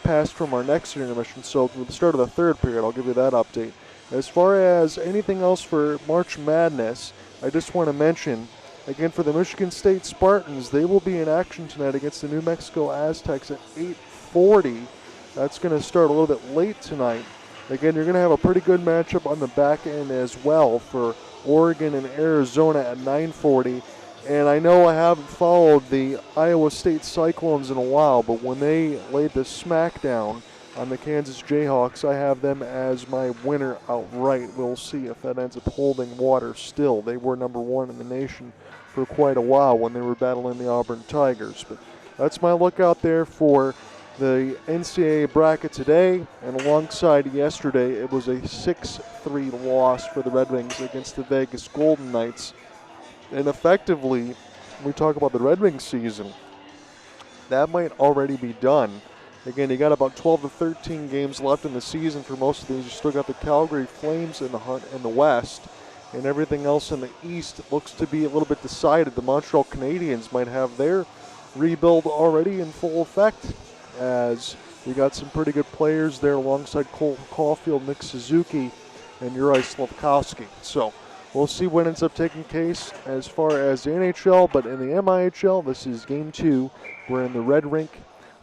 past from our next intermission. So with the start of the 3rd period, I'll give you that update. As far as anything else for March Madness, I just want to mention, again, for the Michigan State Spartans, they will be in action tonight against the New Mexico Aztecs at 8:40. That's going to start a little bit late tonight. Again, you're going to have a pretty good matchup on the back end as well for Oregon and Arizona at 9:40. And I know I haven't followed the Iowa State Cyclones in a while, but when they laid the smackdown on the Kansas Jayhawks, I have them as my winner outright. We'll see if that ends up holding water still. They were number 1 in the nation for quite a while when they were battling the Auburn Tigers. But that's my look out there for the NCAA bracket today, and alongside yesterday, it was a 6-3 loss for the Red Wings against the Vegas Golden Knights. And effectively, when we talk about the Red Wings season, that might already be done. Again, you got about 12 to 13 games left in the season for most of these. You still got the Calgary Flames in the hunt in the West, and everything else in the East looks to be a little bit decided. The Montreal Canadiens might have their rebuild already in full effect, as we got some pretty good players there alongside Cole Caulfield, Nick Suzuki, and Uri Slafkowski. So we'll see what ends up taking place as far as the NHL, but in the MIHL, this is game 2. We're in the Red Rink.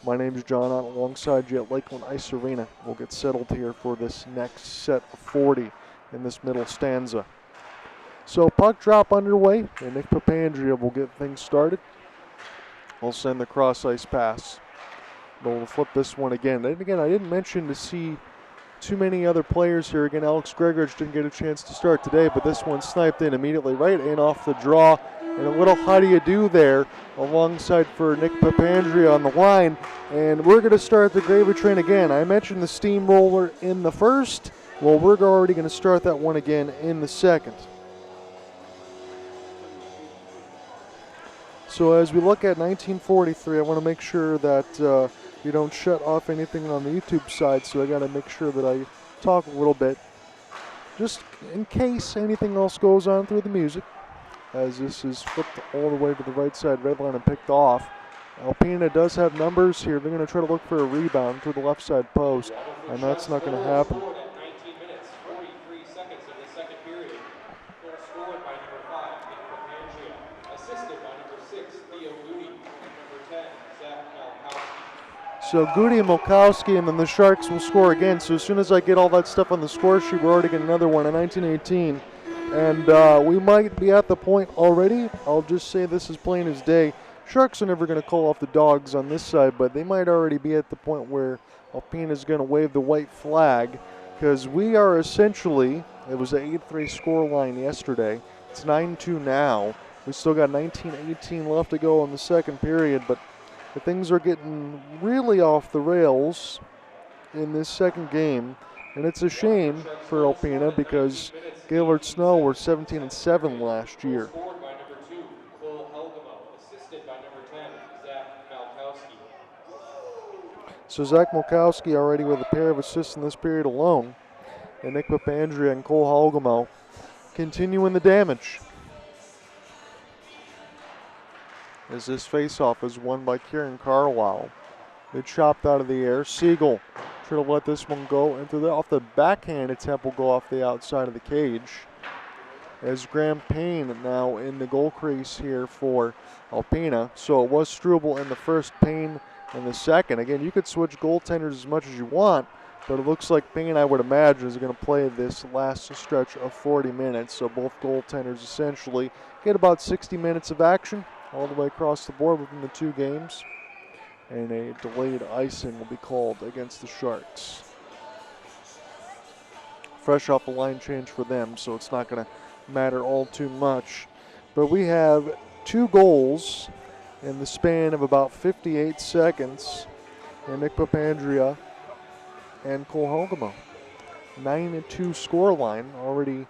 My name is John Ott alongside you at Lakeland Ice Arena. We'll get settled here for this next set of 40 in this middle stanza. So puck drop underway, and Nick Papandrea will get things started. We'll send the cross ice pass. We'll flip this one again. And again, I didn't mention to see too many other players here. Again, Alex Gregorich didn't get a chance to start today, but this one sniped in immediately right in off the draw. And a little how do you do there alongside for Nick Papandrea on the line. And we're going to start the gravy train again. I mentioned the steamroller in the first. Well, we're already going to start that one again in the second. So as we look at 1943, I want to make sure that you don't shut off anything on the YouTube side, so I got to make sure that I talk a little bit, just in case anything else goes on through the music, as this is flipped all the way to the right side red line and picked off. Alpena does have numbers here. They're going to try to look for a rebound to the left side post, and that's not going to happen. Scored at 19 minutes, 43 seconds of the second period. Goal scored by number 5, Nick Papandrea. Assisted by number 6, Theo Goody, and number 10, Zach Malkowski. So Goody and Milkowski, and then the Sharks will score again. So as soon as I get all that stuff on the score sheet, we're already getting another one at 19-18. And we might be at the point already. I'll just say this is plain as day. Sharks are never going to call off the Dogs on this side, but they might already be at the point where Alpena is going to wave the white flag, because we are essentially, it was an 8-3 score line yesterday. It's 9-2 now. We still got 19-18 left to go in the second period, but things are getting really off the rails in this second game. And it's a shame for Alpena because Gaylord Snow were 17-7 last year. Scored by number 2, Cole Helgemo. Assisted by number 10, Zach Malkowski. So Zach Milkowski already with a pair of assists in this period alone. And Nick Papandrea and Cole Helgemo continuing the damage. As this faceoff is won by Kieran Carlisle. They chopped out of the air. Siegel try to let this one go into off the backhand attempt will go off the outside of the cage. As Graham Payne now in the goal crease here for Alpena. So it was Struble in the first, Payne in the second. Again, you could switch goaltenders as much as you want, but it looks like Payne, I would imagine, is going to play this last stretch of 40 minutes. So both goaltenders essentially get about 60 minutes of action all the way across the board within the two games. And a delayed icing will be called against the Sharks. Fresh off a line change for them, so it's not going to matter all too much. But we have 2 goals in the span of about 58 seconds. And Nick Papandrea and Cole Helgemo. 9-2 score line, already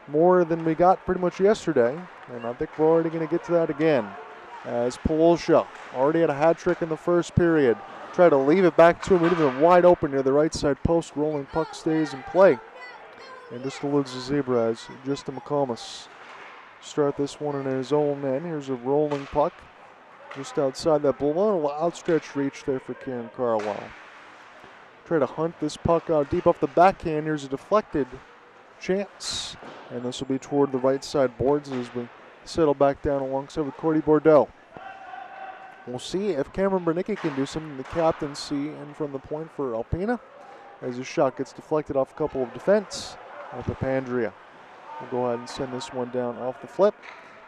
more than we got pretty much yesterday. And I think we're already going to get to that again. As Polosha already had a hat trick in the first period. Try to leave it back to him, even wide open near the right side post. Rolling puck stays in play. And just eludes the zebra as Justin McComas start this one in his own end. Here's a rolling puck just outside that blue line. Outstretched reach there for Kieran Carlisle. Try to hunt this puck out deep off the backhand. Here's a deflected chance. And this will be toward the right side boards as we settle back down alongside with Cordy Bordeaux. We'll see if Cameron Bernicki can do something. The captaincy in from the point for Alpena as his shot gets deflected off a couple of defense. Papandrea will go ahead and send this one down off the flip.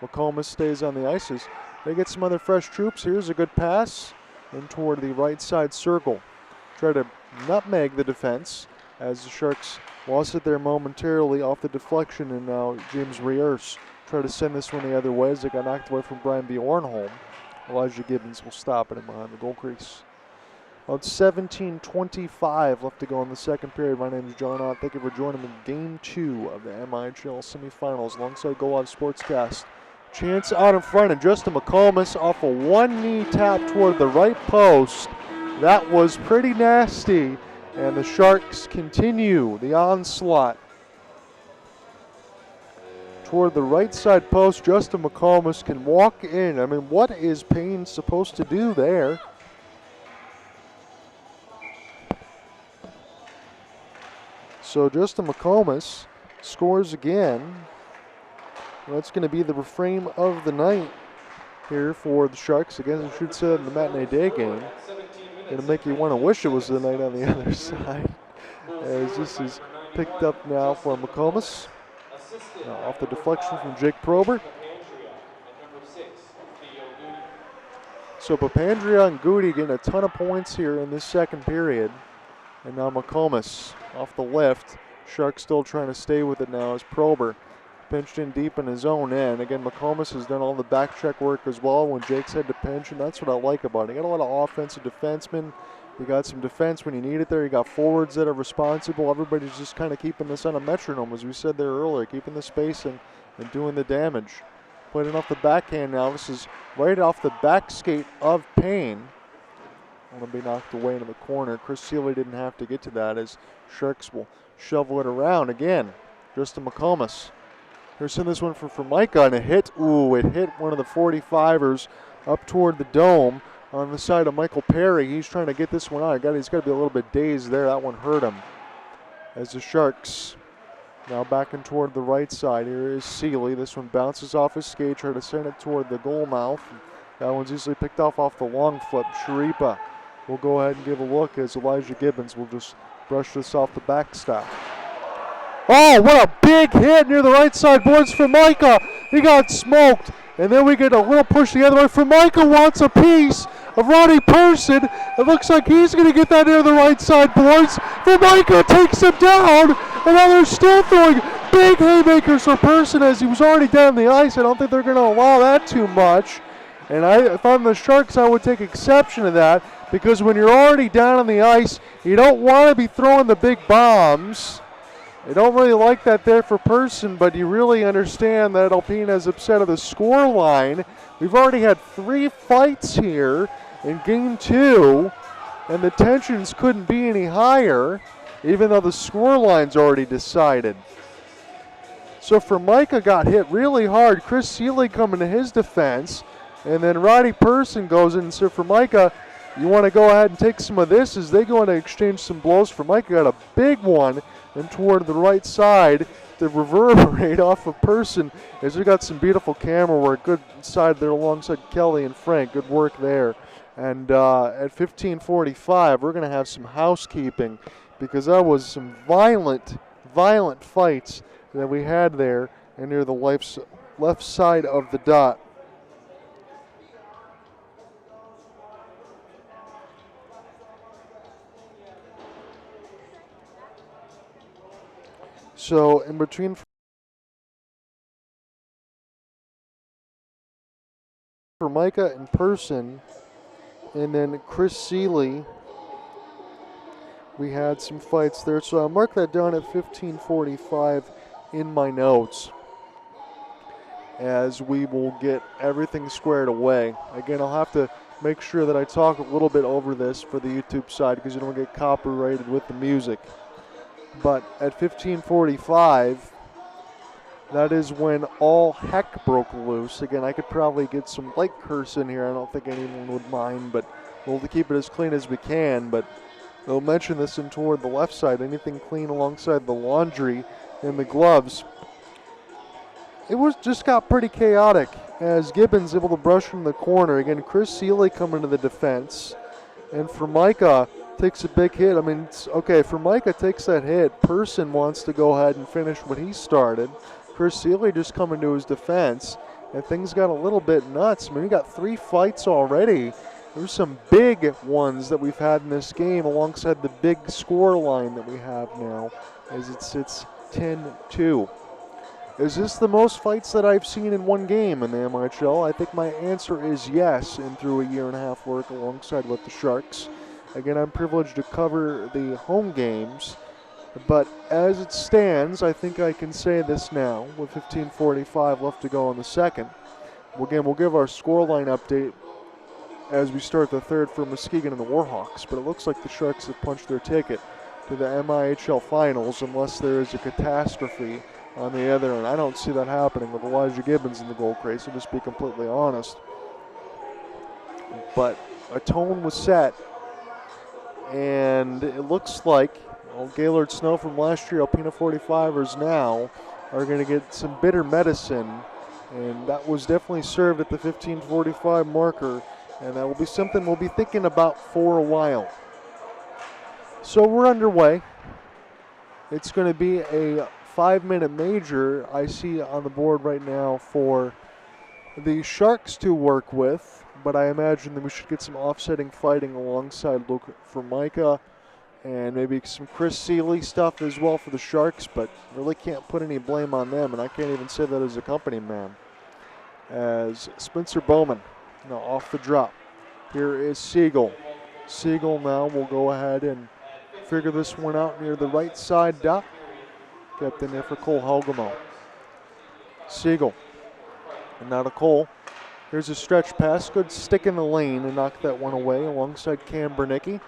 McComas stays on the ice as they get some other fresh troops. Here's a good pass in toward the right side circle. Try to nutmeg the defense as the Sharks lost it there momentarily off the deflection, and now James Riers try to send this one the other way as they got knocked away from Brian Bjornholm. Elijah Gibbons will stop it in behind the goal crease. About 17:25 left to go in the second period. My name is John Ott. Thank you for joining me in Game 2 of the MIHL semifinals alongside Go Live Sportscast. Chance out in front, and Justin McComas off a one-knee tap toward the right post. That was pretty nasty, and the Sharks continue the onslaught. Toward the right side post, Justin McComas can walk in. I mean, what is Payne supposed to do there? So Justin McComas scores again. That's going to be the refrain of the night here for the Sharks. Again, I should say in the matinee day game. Going to make you want to wish it was the night on the other side. As this is picked up now for McComas. Off the deflection from Jake Probert. So Papandrea and Goody getting a ton of points here in this second period. And now McComas off the lift. Sharks still trying to stay with it now as Probert pinched in deep in his own end. Again, McComas has done all the back check work as well when Jake's had to pinch, and that's what I like about it. You got a lot of offensive defensemen. You got some defense when you need it there. You got forwards that are responsible. Everybody's just kind of keeping this on a metronome, as we said there earlier, keeping the spacing and doing the damage. Playing it off the backhand now. This is right off the back skate of Payne. Going to be knocked away into the corner. Chris Seeley didn't have to get to that as Sharks will shovel it around again. Justin McComas. Here's this one for Micah, and a hit. Ooh, it hit one of the 45ers up toward the dome. on the side of Michael Perry. He's trying to get this one out. He's got to be a little bit dazed there. That one hurt him. As the Sharks now backing toward the right side. Here is Seeley. This one bounces off his skate, try to send it toward the goal mouth. That one's easily picked off the long flip. Sharipa will go ahead and give a look as Elijah Gibbons will just brush this off the backstop. Oh, what a big hit near the right side boards for Micah. He got smoked. And then we get a little push the other way. Formica wants a piece of Ronnie Person. It looks like he's going to get that near the right side boards. Formica takes him down. And now they're still throwing big haymakers for Person as he was already down the ice. I don't think they're going to allow that too much. And if I'm the Sharks, I would take exception to that, because when you're already down on the ice, you don't want to be throwing the big bombs. I don't really like that there for Person, but you really understand that Alpena is upset at the score line. We've already had 3 fights here in game 2, and the tensions couldn't be any higher, even though the score line's already decided. So Formica got hit really hard. Chris Seeley coming to his defense, and then Roddy Person goes in. So Formica, you want to go ahead and take some of this as they go in to exchange some blows. Formica got a big one and toward the right side to reverberate off a Person as we got some beautiful camera work. Good side there alongside Kelly and Frank. Good work there. And at 15:45, we're going to have some housekeeping because that was some violent fights that we had there and near the left side of the dot. So in between Formica and Person, and then Chris Seeley, we had some fights there. So I'll mark that down at 15:45 in my notes as we will get everything squared away. Again, I'll have to make sure that I talk a little bit over this for the YouTube side because you don't get copyrighted with the music. But at 15:45, that is when all heck broke loose. Again, I could probably get some light curse in here. I don't think anyone would mind, but we'll keep it as clean as we can. But they'll mention this in toward the left side. Anything clean alongside the laundry and the gloves. It just got pretty chaotic as Gibbons able to brush from the corner. Again, Chris Seeley coming to the defense. And Formica takes a big hit. I mean, okay, Formica takes that hit. Person wants to go ahead and finish what he started. Chris Seeley just coming to his defense, and things got a little bit nuts. I mean, we got 3 fights already. There's some big ones that we've had in this game alongside the big score line that we have now as it sits 10-2. Is this the most fights that I've seen in one game in the MIHL? I think my answer is yes, and through a year and a half work alongside with the Sharks. Again, I'm privileged to cover the home games, but as it stands, I think I can say this now with 15:45 left to go in the second. Again, we'll give our scoreline update as we start the third for Muskegon and the Warhawks, but it looks like the Sharks have punched their ticket to the MIHL Finals unless there is a catastrophe on the other end. I don't see that happening with Elijah Gibbons in the goal crate, so just be completely honest. But a tone was set, and it looks like Gaylord Snow from last year, Alpena 45ers now, are going to get some bitter medicine, and that was definitely served at the 15:45 marker, and that will be something we'll be thinking about for a while. So we're underway. It's going to be a 5-minute major I see on the board right now for the Sharks to work with, but I imagine that we should get some offsetting fighting alongside Luke Formica and maybe some Chris Seeley stuff as well for the Sharks, but really can't put any blame on them, and I can't even say that as a company man. As Spencer Bowman now off the drop. Here is Siegel. Siegel now will go ahead and figure this one out near the right side dot. Kept in there for Cole Helgamo. Siegel. And now to Cole. Here's a stretch pass. Good stick in the lane and knock that one away alongside Cam Bernicki.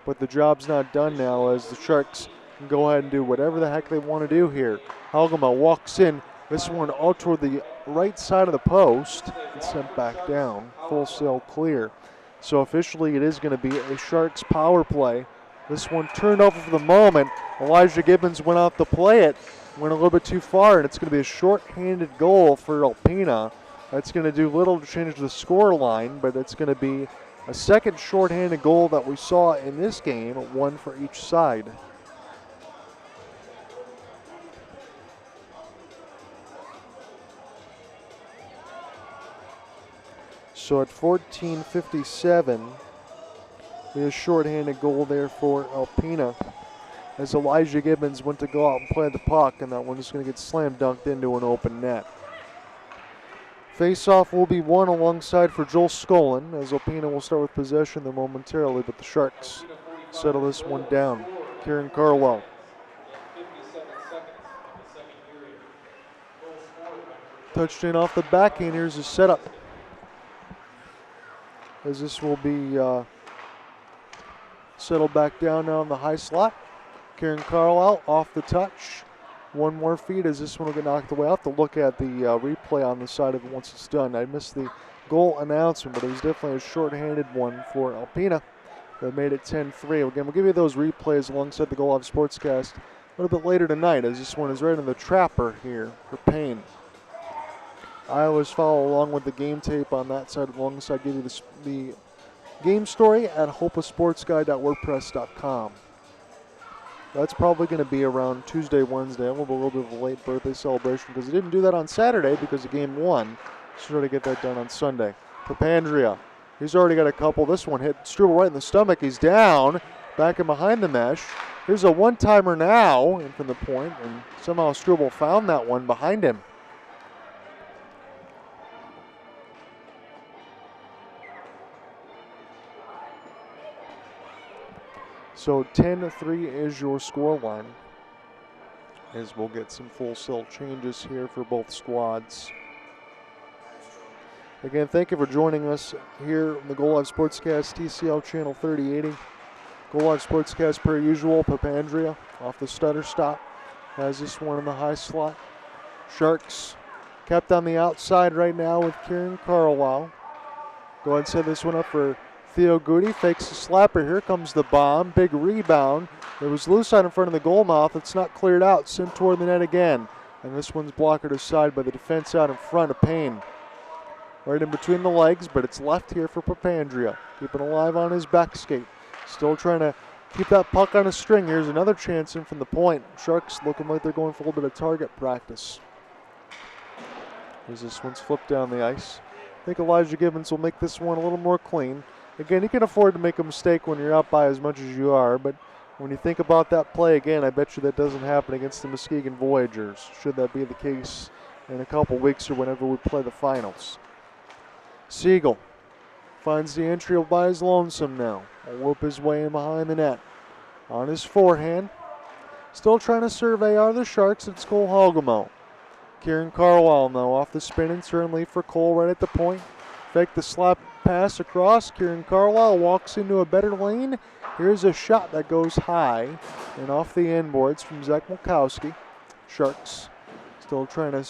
But the job's not done now as the Sharks can go ahead and do whatever the heck they want to do here. Helgamo walks in. This one out toward the right side of the post and sent back down. Full sail clear. So officially it is going to be a Sharks power play. This one turned over for the moment. Elijah Gibbons went out to play it, went a little bit too far, and it's going to be a short-handed goal for Alpena. That's going to do little to change the score line, but it's going to be a second short-handed goal that we saw in this game, one for each side. So at 14:57, we have a short-handed goal there for Alpena as Elijah Gibbons went to go out and play the puck, and that one is going to get slam dunked into an open net. Face-off will be won alongside for Joel Skolin, as Alpena will start with possession there momentarily, but the Sharks settle this one down. Kieran Carwell. 57 seconds in the second period. Goal scored by Touchdown off the backhand. Here's his setup. As this will be settled back down now in the high slot. Kieran Carlisle off the touch. One more feed as this one will get knocked away. I'll have to look at the replay on the side of it once it's done. I missed the goal announcement, but it was definitely a short-handed one for Alpena that made it 10-3. Again, we'll give you those replays alongside the Goal Live Sportscast a little bit later tonight, as this one is right in the trapper here for Payne. I always follow along with the game tape on that side alongside give you the game story at hopeasportsguy.wordpress.com. That's probably going to be around Tuesday, Wednesday. I'm going to be a little bit of a late birthday celebration because I didn't do that on Saturday because of game one. So try to get that done on Sunday. Papandrea, he's already got a couple. This one hit Struble right in the stomach. He's down, back and behind the mesh. Here's a one-timer now in from the point, and somehow Struble found that one behind him. So 10-3 is your score line, as we'll get some full cell changes here for both squads. Again, thank you for joining us here in the Goal Live Sportscast, TCL Channel 3080. Goal Live Sportscast per usual. Papandrea off the stutter stop. Has this one in the high slot. Sharks kept on the outside right now with Kieran Carlisle. Go ahead and set this one up for Theo Goody. Fakes the slapper. Here comes the bomb. Big rebound. It was loose out in front of the goal mouth. It's not cleared out. Sent toward the net again. And this one's blocked aside by the defense out in front of Payne. Right in between the legs, but it's left here for Papandrea. Keeping alive on his back skate. Still trying to keep that puck on a string. Here's another chance in from the point. Sharks looking like they're going for a little bit of target practice. As this one's flipped down the ice. I think Elijah Gibbons will make this one a little more clean. Again, you can afford to make a mistake when you're out by as much as you are, but when you think about that play again, I bet you that doesn't happen against the Muskegon Voyagers, should that be the case in a couple weeks or whenever we play the finals. Siegel finds the entry by his lonesome now. Will whoop his way in behind the net. On his forehand. Still trying to survey are the Sharks. It's Cole Hogemo. Kieran Carlisle now off the spin and certainly for Cole right at the point. Fake the slap pass across. Kieran Carlisle walks into a better lane. Here's a shot that goes high and off the end boards from Zach Mulkowski. Sharks still trying to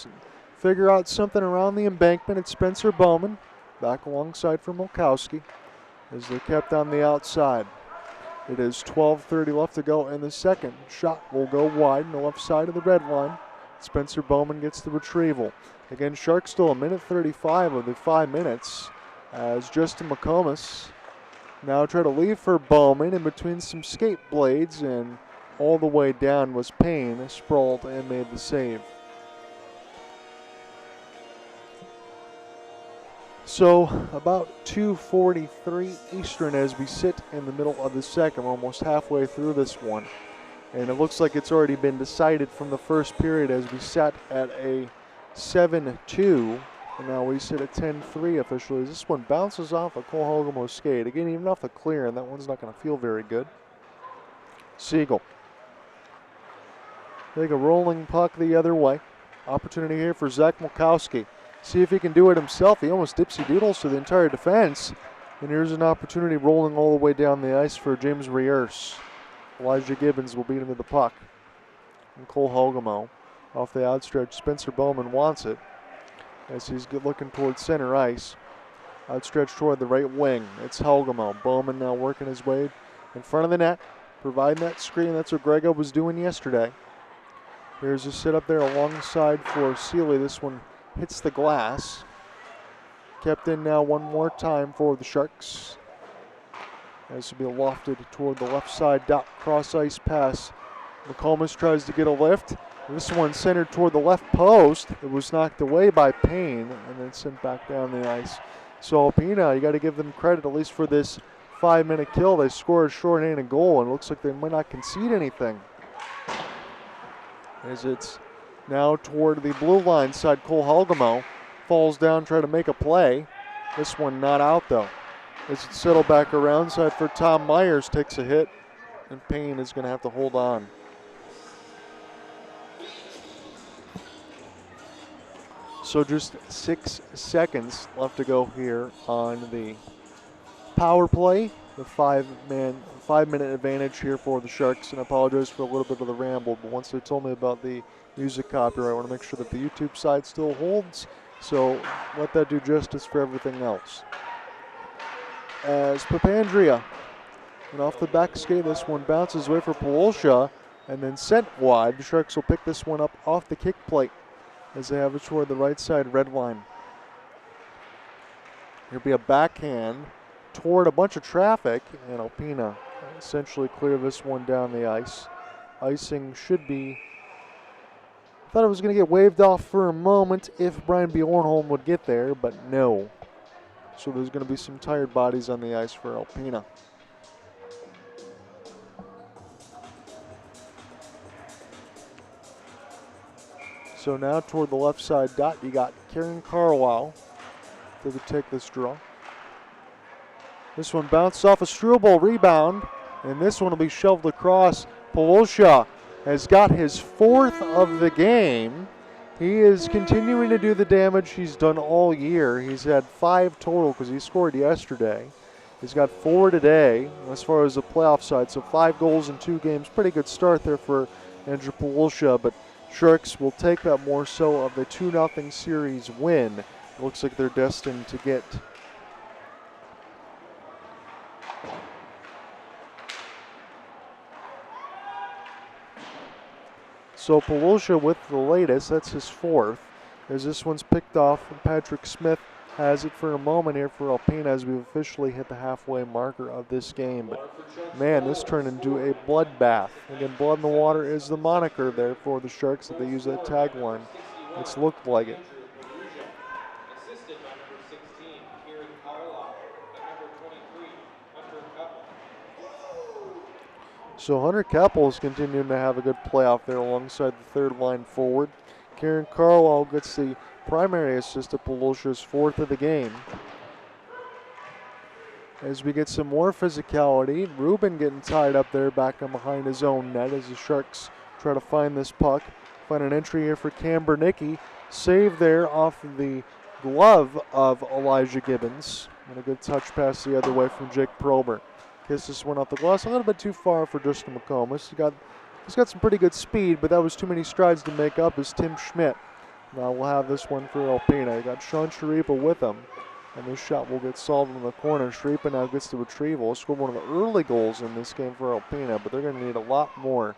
figure out something around the embankment. It's Spencer Bowman back alongside for Mulkowski as they're kept on the outside. It is 12:30 left to go in the second. Shot will go wide on the left side of the red line. Spencer Bowman gets the retrieval. Again, Sharks still a minute 35 of the 5 minutes as Justin McComas now try to leave for Bowman in between some skate blades, and all the way down was Payne, sprawled and made the save. So about 2:43 Eastern as we sit in the middle of the second. We're almost halfway through this one. And it looks like it's already been decided from the first period as we sat at a 7-2. And now we sit at 10-3 officially. As this one bounces off a Cole Hogemo skate. Again, even off the clear, and that one's not going to feel very good. Siegel. Take a rolling puck the other way. Opportunity here for Zach Mulkowski. See if he can do it himself. He almost dipsy-doodles to the entire defense. And here's an opportunity rolling all the way down the ice for James Riers. Elijah Gibbons will beat him to the puck. And Cole Hogemo off the outstretch. Spencer Bowman wants it as he's looking towards center ice. Outstretched toward the right wing. It's Helgamo. Bowman now working his way in front of the net, providing that screen. That's what Grego was doing yesterday. Here's a sit up there alongside for Seeley. This one hits the glass. Kept in now one more time for the Sharks. This will be lofted toward the left side. Dot cross ice pass. McComas tries to get a lift. This one centered toward the left post. It was knocked away by Payne and then sent back down the ice. So Alpena, you got to give them credit at least for this 5-minute kill. They scored a shorthanded goal and it looks like they might not concede anything. As it's now toward the blue line side, Cole Helgamo falls down, try to make a play. This one not out though. As it settled back around side for Tom Myers, takes a hit, and Payne is going to have to hold on. So just 6 seconds left to go here on the power play. The 5-minute advantage here for the Sharks, and I apologize for a little bit of the ramble, but once they told me about the music copyright, I want to make sure that the YouTube side still holds, so let that do justice for everything else. As Papandrea, and off the back skate, this one bounces away for Polosha, and then sent wide. The Sharks will pick this one up off the kick plate as they have it toward the right side red line. There'll be a backhand toward a bunch of traffic, and Alpena essentially clear this one down the ice. Icing should be, thought it was going to get waved off for a moment if Brian Bjornholm would get there, but no. So there's going to be some tired bodies on the ice for Alpena. So now toward the left side dot, you got Karen Carlisle to take this draw. This one bounced off a Struble rebound, and this one will be shoved across. Polosha has got his 4th of the game. He is continuing to do the damage he's done all year. He's had 5 total because he scored yesterday. He's got 4 today as far as the playoff side, so 5 goals in 2 games. Pretty good start there for Andrew Polosha, but Sharks will take that more so of the 2-0 series win. It looks like they're destined to get so Polosha with the latest, that's his 4th. As this one's picked off, and Patrick Smith has it for a moment here for Alpena as we've officially hit the halfway marker of this game. But man, this turned into a bloodbath. Again, blood in the water is the moniker there for the Sharks that they use that tagline. It's looked like it. Assisted by number 16, Kieran Carlisle, and number 23, Hunter Cup. So Hunter Keppel is continuing to have a good playoff there alongside the third line forward. Kieran Carlisle gets the primary assist to Polosha's 4th of the game. As we get some more physicality, Rubin getting tied up there back on behind his own net as the Sharks try to find this puck. Find an entry here for Cam Bernicki. Save there off of the glove of Elijah Gibbons. And a good touch pass the other way from Jake Prober. Kiss this one off the glass, a little bit too far for Justin McComas. He's got some pretty good speed, but that was too many strides to make up as Tim Schmidt. Now we'll have this one for Alpena. You got Sean Sharipa with him, and this shot will get solved in the corner. Sharipa now gets the retrieval. Scored one of the early goals in this game for Alpena, but they're going to need a lot more.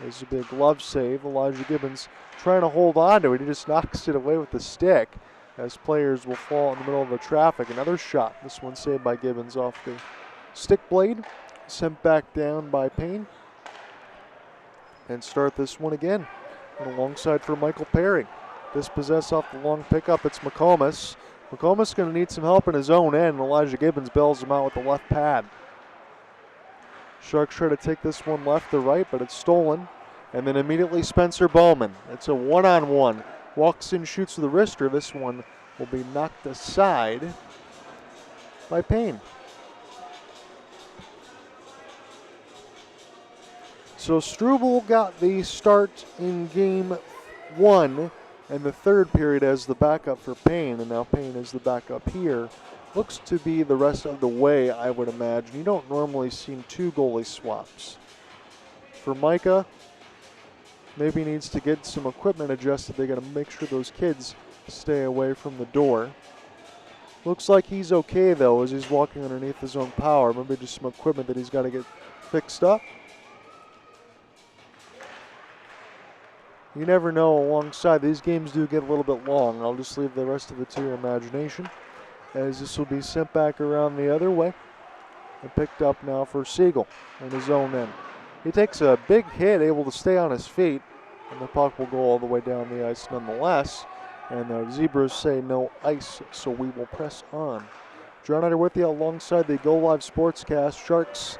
This will be a glove save. Elijah Gibbons trying to hold on to it. He just knocks it away with the stick as players will fall in the middle of the traffic. Another shot. This one saved by Gibbons off the stick blade. Sent back down by Payne. And start this one again. And alongside for Michael Perry. Dispossessed off the long pickup, it's McComas. McComas going to need some help in his own end. Elijah Gibbons bails him out with the left pad. Sharks try to take this one left to right, but it's stolen. And then immediately Spencer Bowman. It's a one-on-one. Walks in, shoots with the wrister. This one will be knocked aside by Payne. So Struble got the start in game 1 and the third period as the backup for Payne, and now Payne is the backup here. Looks to be the rest of the way, I would imagine. You don't normally see 2 goalie swaps. For Micah, maybe needs to get some equipment adjusted. They got to make sure those kids stay away from the door. Looks like he's okay, though, as he's walking underneath his own power. Maybe just some equipment that he's got to get fixed up. You never know alongside. These games do get a little bit long. I'll just leave the rest of it to your imagination, as this will be sent back around the other way and picked up now for Siegel in his own end. He takes a big hit, able to stay on his feet, and the puck will go all the way down the ice nonetheless. And the Zebras say no ice, so we will press on. John Utter with you alongside the Go Live Sportscast. Sharks,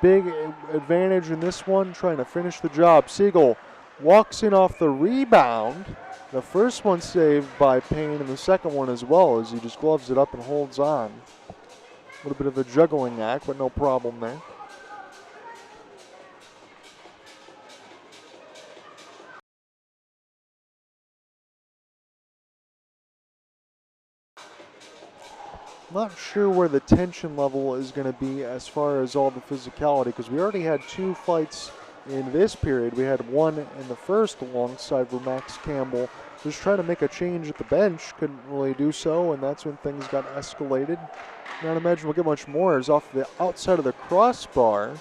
big advantage in this one, trying to finish the job. Siegel walks in off the rebound. The first one saved by Payne, and the second one as well, as he just gloves it up and holds on. A little bit of a juggling act, but no problem there. Not sure where the tension level is going to be as far as all the physicality, because we already had 2 fights in this period. We had one in the first alongside where Max Campbell just trying to make a change at the bench, couldn't really do so, and that's when things got escalated. Not imagine we'll get much more. Is off the outside of the crossbar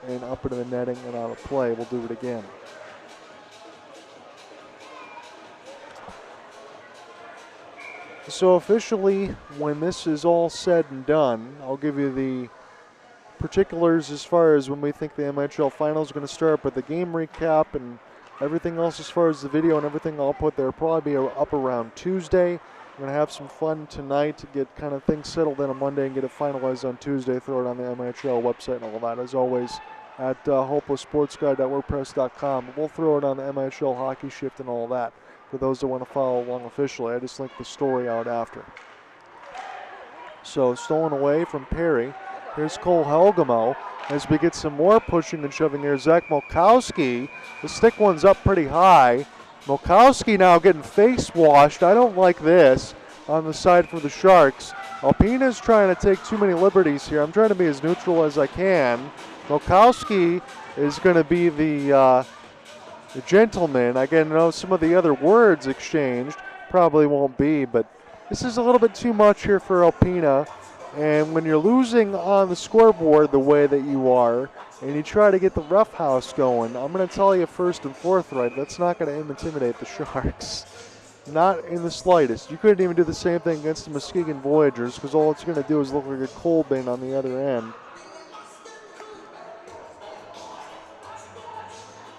and up into the netting and out of play. We'll do it again. So officially, when this is all said and done, I'll give you the particulars as far as when we think the MHL Finals are going to start, but the game recap and everything else as far as the video and everything I'll put there probably be up around Tuesday. We're going to have some fun tonight to get kind of things settled in on Monday and get it finalized on Tuesday, throw it on the MHL website and all of that. As always, at hopelesssportsguy.wordpress.com. We'll throw it on the MHL Hockey Shift and all that for those that want to follow along officially. I just linked the story out after. So stolen away from Perry. Here's Cole Helgamo as we get some more pushing and shoving here. Zach Molkowski. The stick one's up pretty high. Molkowski now getting face washed. I don't like this on the side for the Sharks. Alpina's trying to take too many liberties here. I'm trying to be as neutral as I can. Molkowski is going to be the gentleman. I can know some of the other words exchanged probably won't be, but this is a little bit too much here for Alpina. And when you're losing on the scoreboard the way that you are, and you try to get the roughhouse going, I'm going to tell you first and forthright, that's not going to intimidate the Sharks. Not in the slightest. You couldn't even do the same thing against the Muskegon Voyagers, because all it's going to do is look like a coal bin on the other end.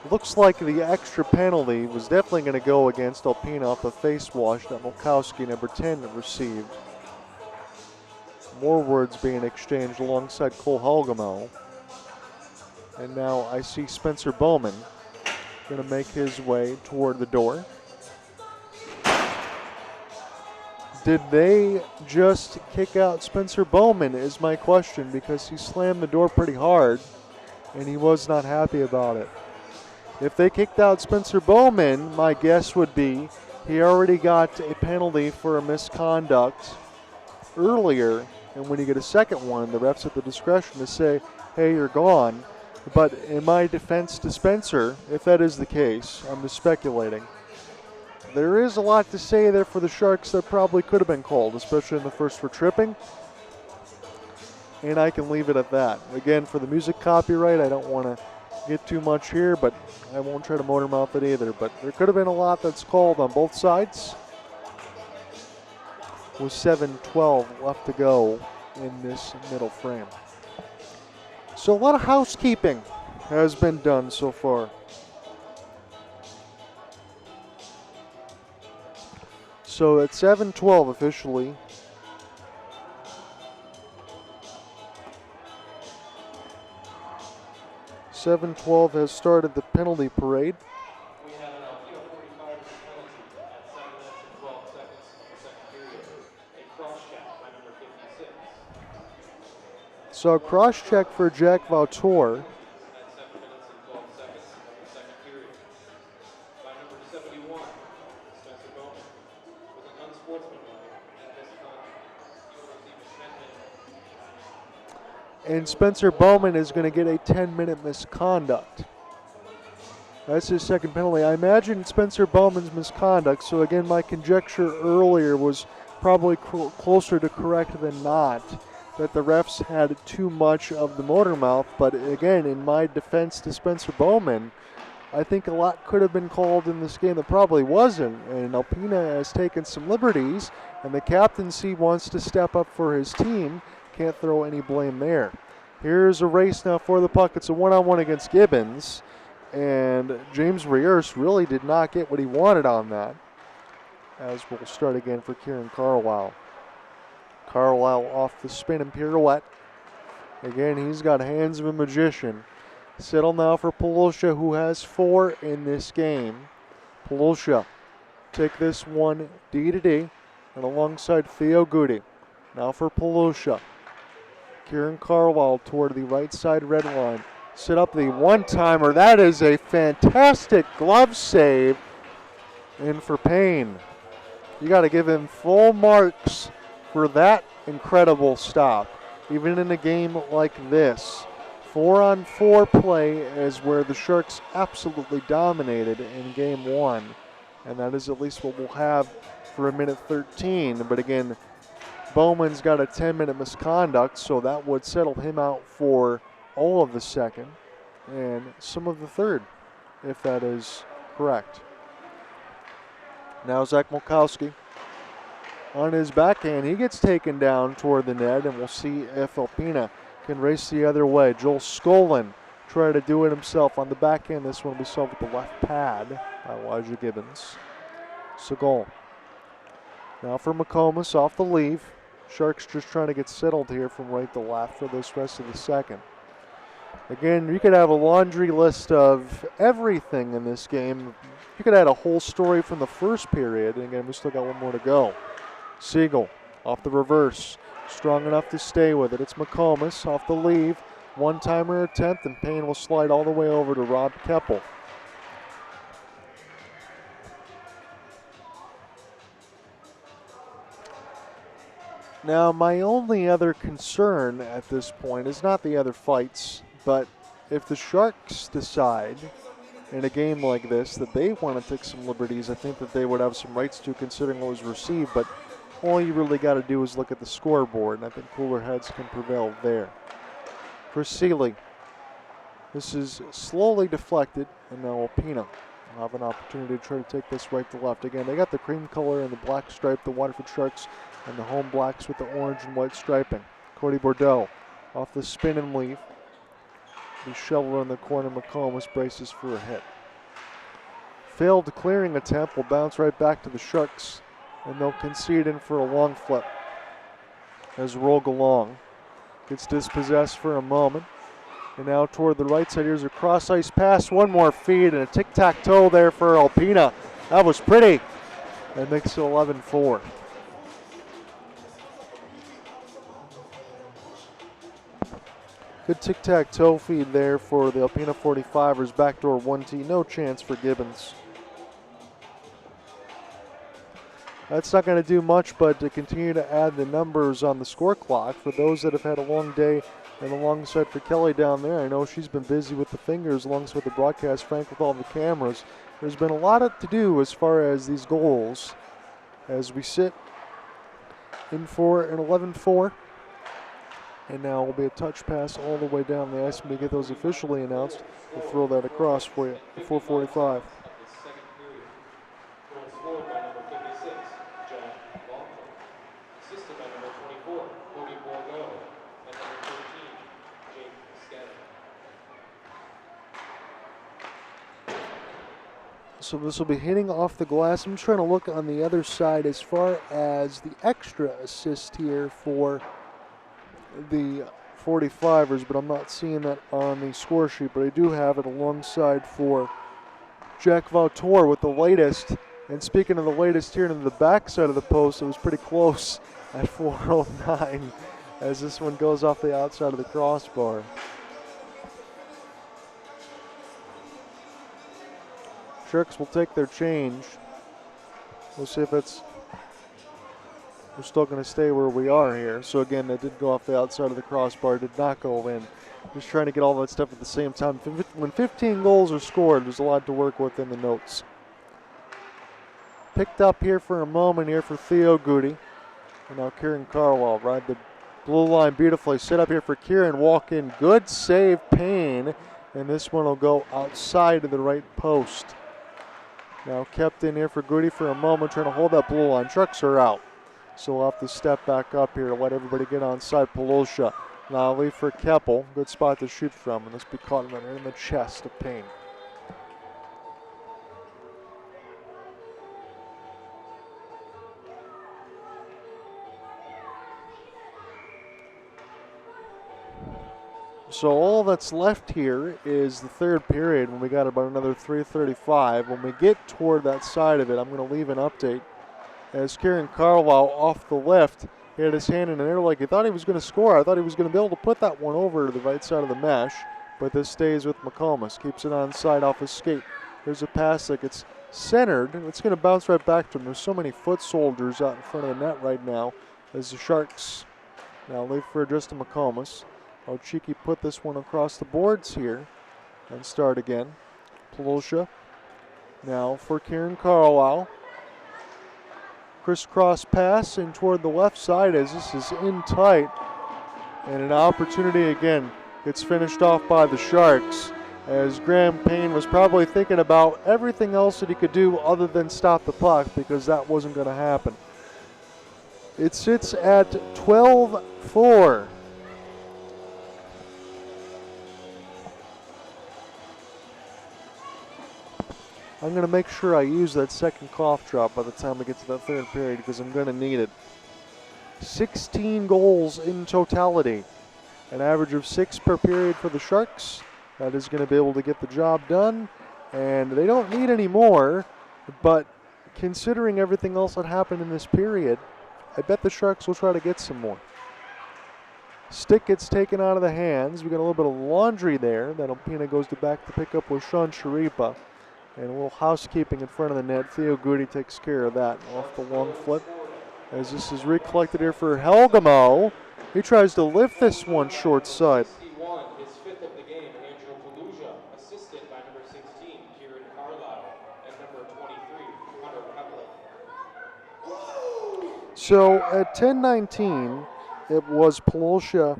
Looks like the extra penalty was definitely going to go against Alpina off the face wash that Molkowski, number 10, received. More words being exchanged alongside Cole Helgamo. And now I see Spencer Bowman going to make his way toward the door. Did they just kick out Spencer Bowman is my question, because he slammed the door pretty hard and he was not happy about it. If they kicked out Spencer Bowman, my guess would be he already got a penalty for a misconduct earlier, and when you get a second one, the refs have the discretion to say, hey, you're gone. But in my defense to Spencer, if that is the case, I'm just speculating, there is a lot to say there for the Sharks that probably could have been called, especially in the first for tripping. And I can leave it at that. Again, for the music copyright, I don't want to get too much here, but I won't try to motor mouth it either. But there could have been a lot that's called on both sides. With 7:12 left to go in this middle frame. So a lot of housekeeping has been done so far. So at 7:12 officially, .712 has started the penalty parade. We have an Alpina 45 penalty at 7 minutes and 12 seconds in the second period. A cross check by number 56. So a cross check for Jack Vautour. At 7 minutes and 12 seconds of the second period. By number 71, Spencer Bowman. With an unsportsmanlike and misconduct. He will receive a 10-minute. And Spencer Bowman is going to get a 10-minute misconduct. That's his second penalty. I imagine Spencer Bowman's misconduct, so again, my conjecture earlier was probably closer to correct than not that the refs had too much of the motor mouth. But again, in my defense to Spencer Bowman, I think a lot could have been called in this game that probably wasn't. And Alpena has taken some liberties, and the captaincy wants to step up for his team. Can't throw any blame there. Here's a race now for the puck. It's a one-on-one against Gibbons. And James Riers really did not get what he wanted on that. As we'll start again for Kieran Carlisle. Carlisle off the spin and pirouette. Again, he's got hands of a magician. Settle now for Polosha, who has 4 in this game. Polosha take this one D to D, and alongside Theo Goody. Now for Polosha. Kieran Carlisle toward the right side red line. Set up the one-timer. That is a fantastic glove save. In for Payne. You got to give him full marks for that incredible stop. Even in a game like this, 4-on-4 play is where the Sharks absolutely dominated in game 1. And that is at least what we'll have for a minute 13. But again, Bowman's got a 10-minute misconduct, so that would settle him out for all of the second and some of the third, if that is correct. Now Zach Mulkowski on his backhand. He gets taken down toward the net, and we'll see if Alpena can race the other way. Joel Skolin try to do it himself on the backhand. This one will be solved with the left pad by Elijah Gibbons. Segal. Now for McComas off the leave. Sharks just trying to get settled here from right to left for this rest of the second. Again, you could have a laundry list of everything in this game. You could add a whole story from the first period. And again, we still got one more to go. Siegel off the reverse. Strong enough to stay with it. It's McComas off the leave. One-timer attempt, and Payne will slide all the way over to Rob Keppel. Now, my only other concern at this point is not the other fights, but if the Sharks decide in a game like this that they want to take some liberties, I think that they would have some rights to, considering what was received, but all you really got to do is look at the scoreboard, and I think cooler heads can prevail there. For Seeley, this is slowly deflected, and now Alpena will have an opportunity to try to take this right to left. Again, they got the cream color and the black stripe, the Waterford Sharks, and the home blacks with the orange and white striping. Cody Bordeaux off the spin and leave. The shovel in the corner, McComas braces for a hit. Failed clearing attempt will bounce right back to the Sharks, and they'll concede in for a long flip as Rogalong gets dispossessed for a moment. And now toward the right side, here's a cross-ice pass, one more feed, and a tic-tac-toe there for Alpena. That was pretty. That makes it 11-4. Good tic-tac-toe feed there for the Alpena 45ers. Backdoor 1T, no chance for Gibbons. That's not going to do much but to continue to add the numbers on the score clock for those that have had a long day, and alongside for Kelly down there. I know she's been busy with the fingers alongside the broadcast, Frank with all the cameras. There's been a lot to do as far as these goals as we sit in for an 11-4. And now will be a touch pass all the way down the ice. When we get those officially announced, we'll throw that across for you at 4:45. So this will be hitting off the glass. I'm trying to look on the other side as far as the extra assist here for the 45ers, but I'm not seeing that on the score sheet, but I do have it alongside for Jack Vautour with the latest. And speaking of the latest here into the back side of the post, it was pretty close at 4:09 as this one goes off the outside of the crossbar. Sharks will take their change. We'll see if it's, we're still going to stay where we are here. So again, that did go off the outside of the crossbar, did not go in. Just trying to get all that stuff at the same time. When 15 goals are scored, there's a lot to work with in the notes. Picked up here for a moment here for Theo Goody. And now Kieran Carlisle ride the blue line beautifully. Set up here for Kieran. Walk in. Good save, Payne. And this one will go outside of the right post. Now kept in here for Goody for a moment, trying to hold that blue line. Sharks are out. So we'll have to step back up here to let everybody get onside. Polosha. Now leave for Keppel. Good spot to shoot from. And this be caught in the chest of Payne. So all that's left here is the third period when we got about another 3:35. When we get toward that side of it, I'm going to leave an update. As Kieran Carlisle off the lift, he had his hand in an air like he thought he was going to score. I thought he was going to be able to put that one over to the right side of the mesh, but this stays with McComas. Keeps it on side off his skate. There's a pass that gets centered. It's going to bounce right back to him. There's so many foot soldiers out in front of the net right now as the Sharks now leave for Justin McComas. Ochiki put this one across the boards here and start again. Polosha now for Kieran Carlisle. Crisscross pass in toward the left side as this is in tight. And an opportunity again gets finished off by the Sharks as Graham Payne was probably thinking about everything else that he could do other than stop the puck because that wasn't going to happen. It sits at 12-4. I'm going to make sure I use that second cough drop by the time we get to that third period because I'm going to need it. 16 goals in totality. An average of 6 per period for the Sharks. That is going to be able to get the job done. And they don't need any more, but considering everything else that happened in this period, I bet the Sharks will try to get some more. Stick gets taken out of the hands. We got a little bit of laundry there that Alpena goes back to pick up with Sean Sharipa. And a little housekeeping in front of the net. Theo Goody takes care of that off the long flip. As this is recollected here for Helgamo. He tries to lift this one short side. 61, his 5th of the game, Andrew Palooza, assisted by number 16, Kieran Carlisle, and number 23, Hunter Keppel. So at 10:19, it was Polosha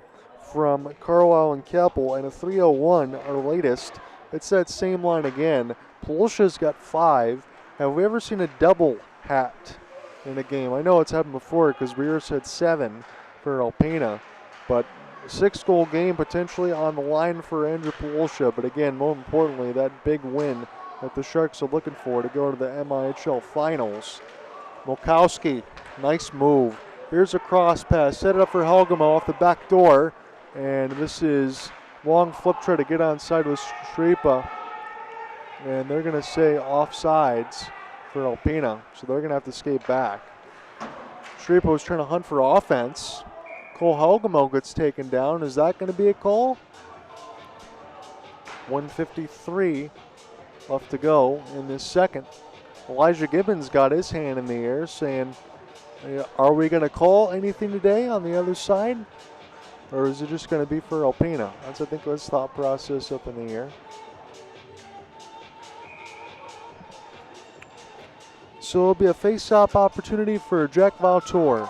from Carlisle and Keppel, and a 3:01, our latest. It's that same line again. Polosha's got 5. Have we ever seen a double hat in a game? I know it's happened before because Rears had 7 for Alpena, but a 6-goal game potentially on the line for Andrew Polosha. But again, more importantly, that big win that the Sharks are looking for to go to the MIHL Finals. Molkowski, nice move. Here's a cross pass, set it up for Helgamo off the back door, and this is long flip try to get onside with Shripa. And they're going to say offsides for Alpena, so they're going to have to skate back. Shripa was trying to hunt for offense. Cole Helgamo gets taken down. Is that going to be a call? 1:53 left to go in this second. Elijah Gibbons got his hand in the air saying, are we going to call anything today on the other side? Or is it just going to be for Alpena? That's, I think, his thought process up in the air. So it'll be a face-off opportunity for Jack Valtor.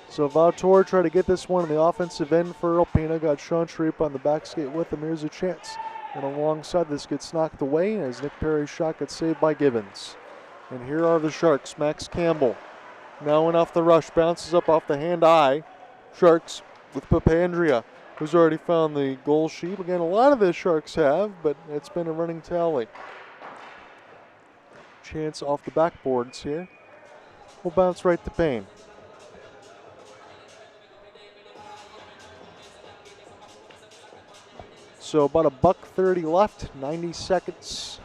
So Valtor tried to get this one on the offensive end for Alpena. Got Sean Sharipa on the back skate with him. Here's a chance. And alongside this gets knocked away as Nick Perry's shot gets saved by Gibbons. And here are the Sharks. Max Campbell now went off the rush. Bounces up off the hand-eye. Sharks with Papandrea, who's already found the goal sheet. Again, a lot of the Sharks have, but it's been a running tally. Chance off the backboards here. We'll bounce right to Payne. So about $1:30 left, 90 seconds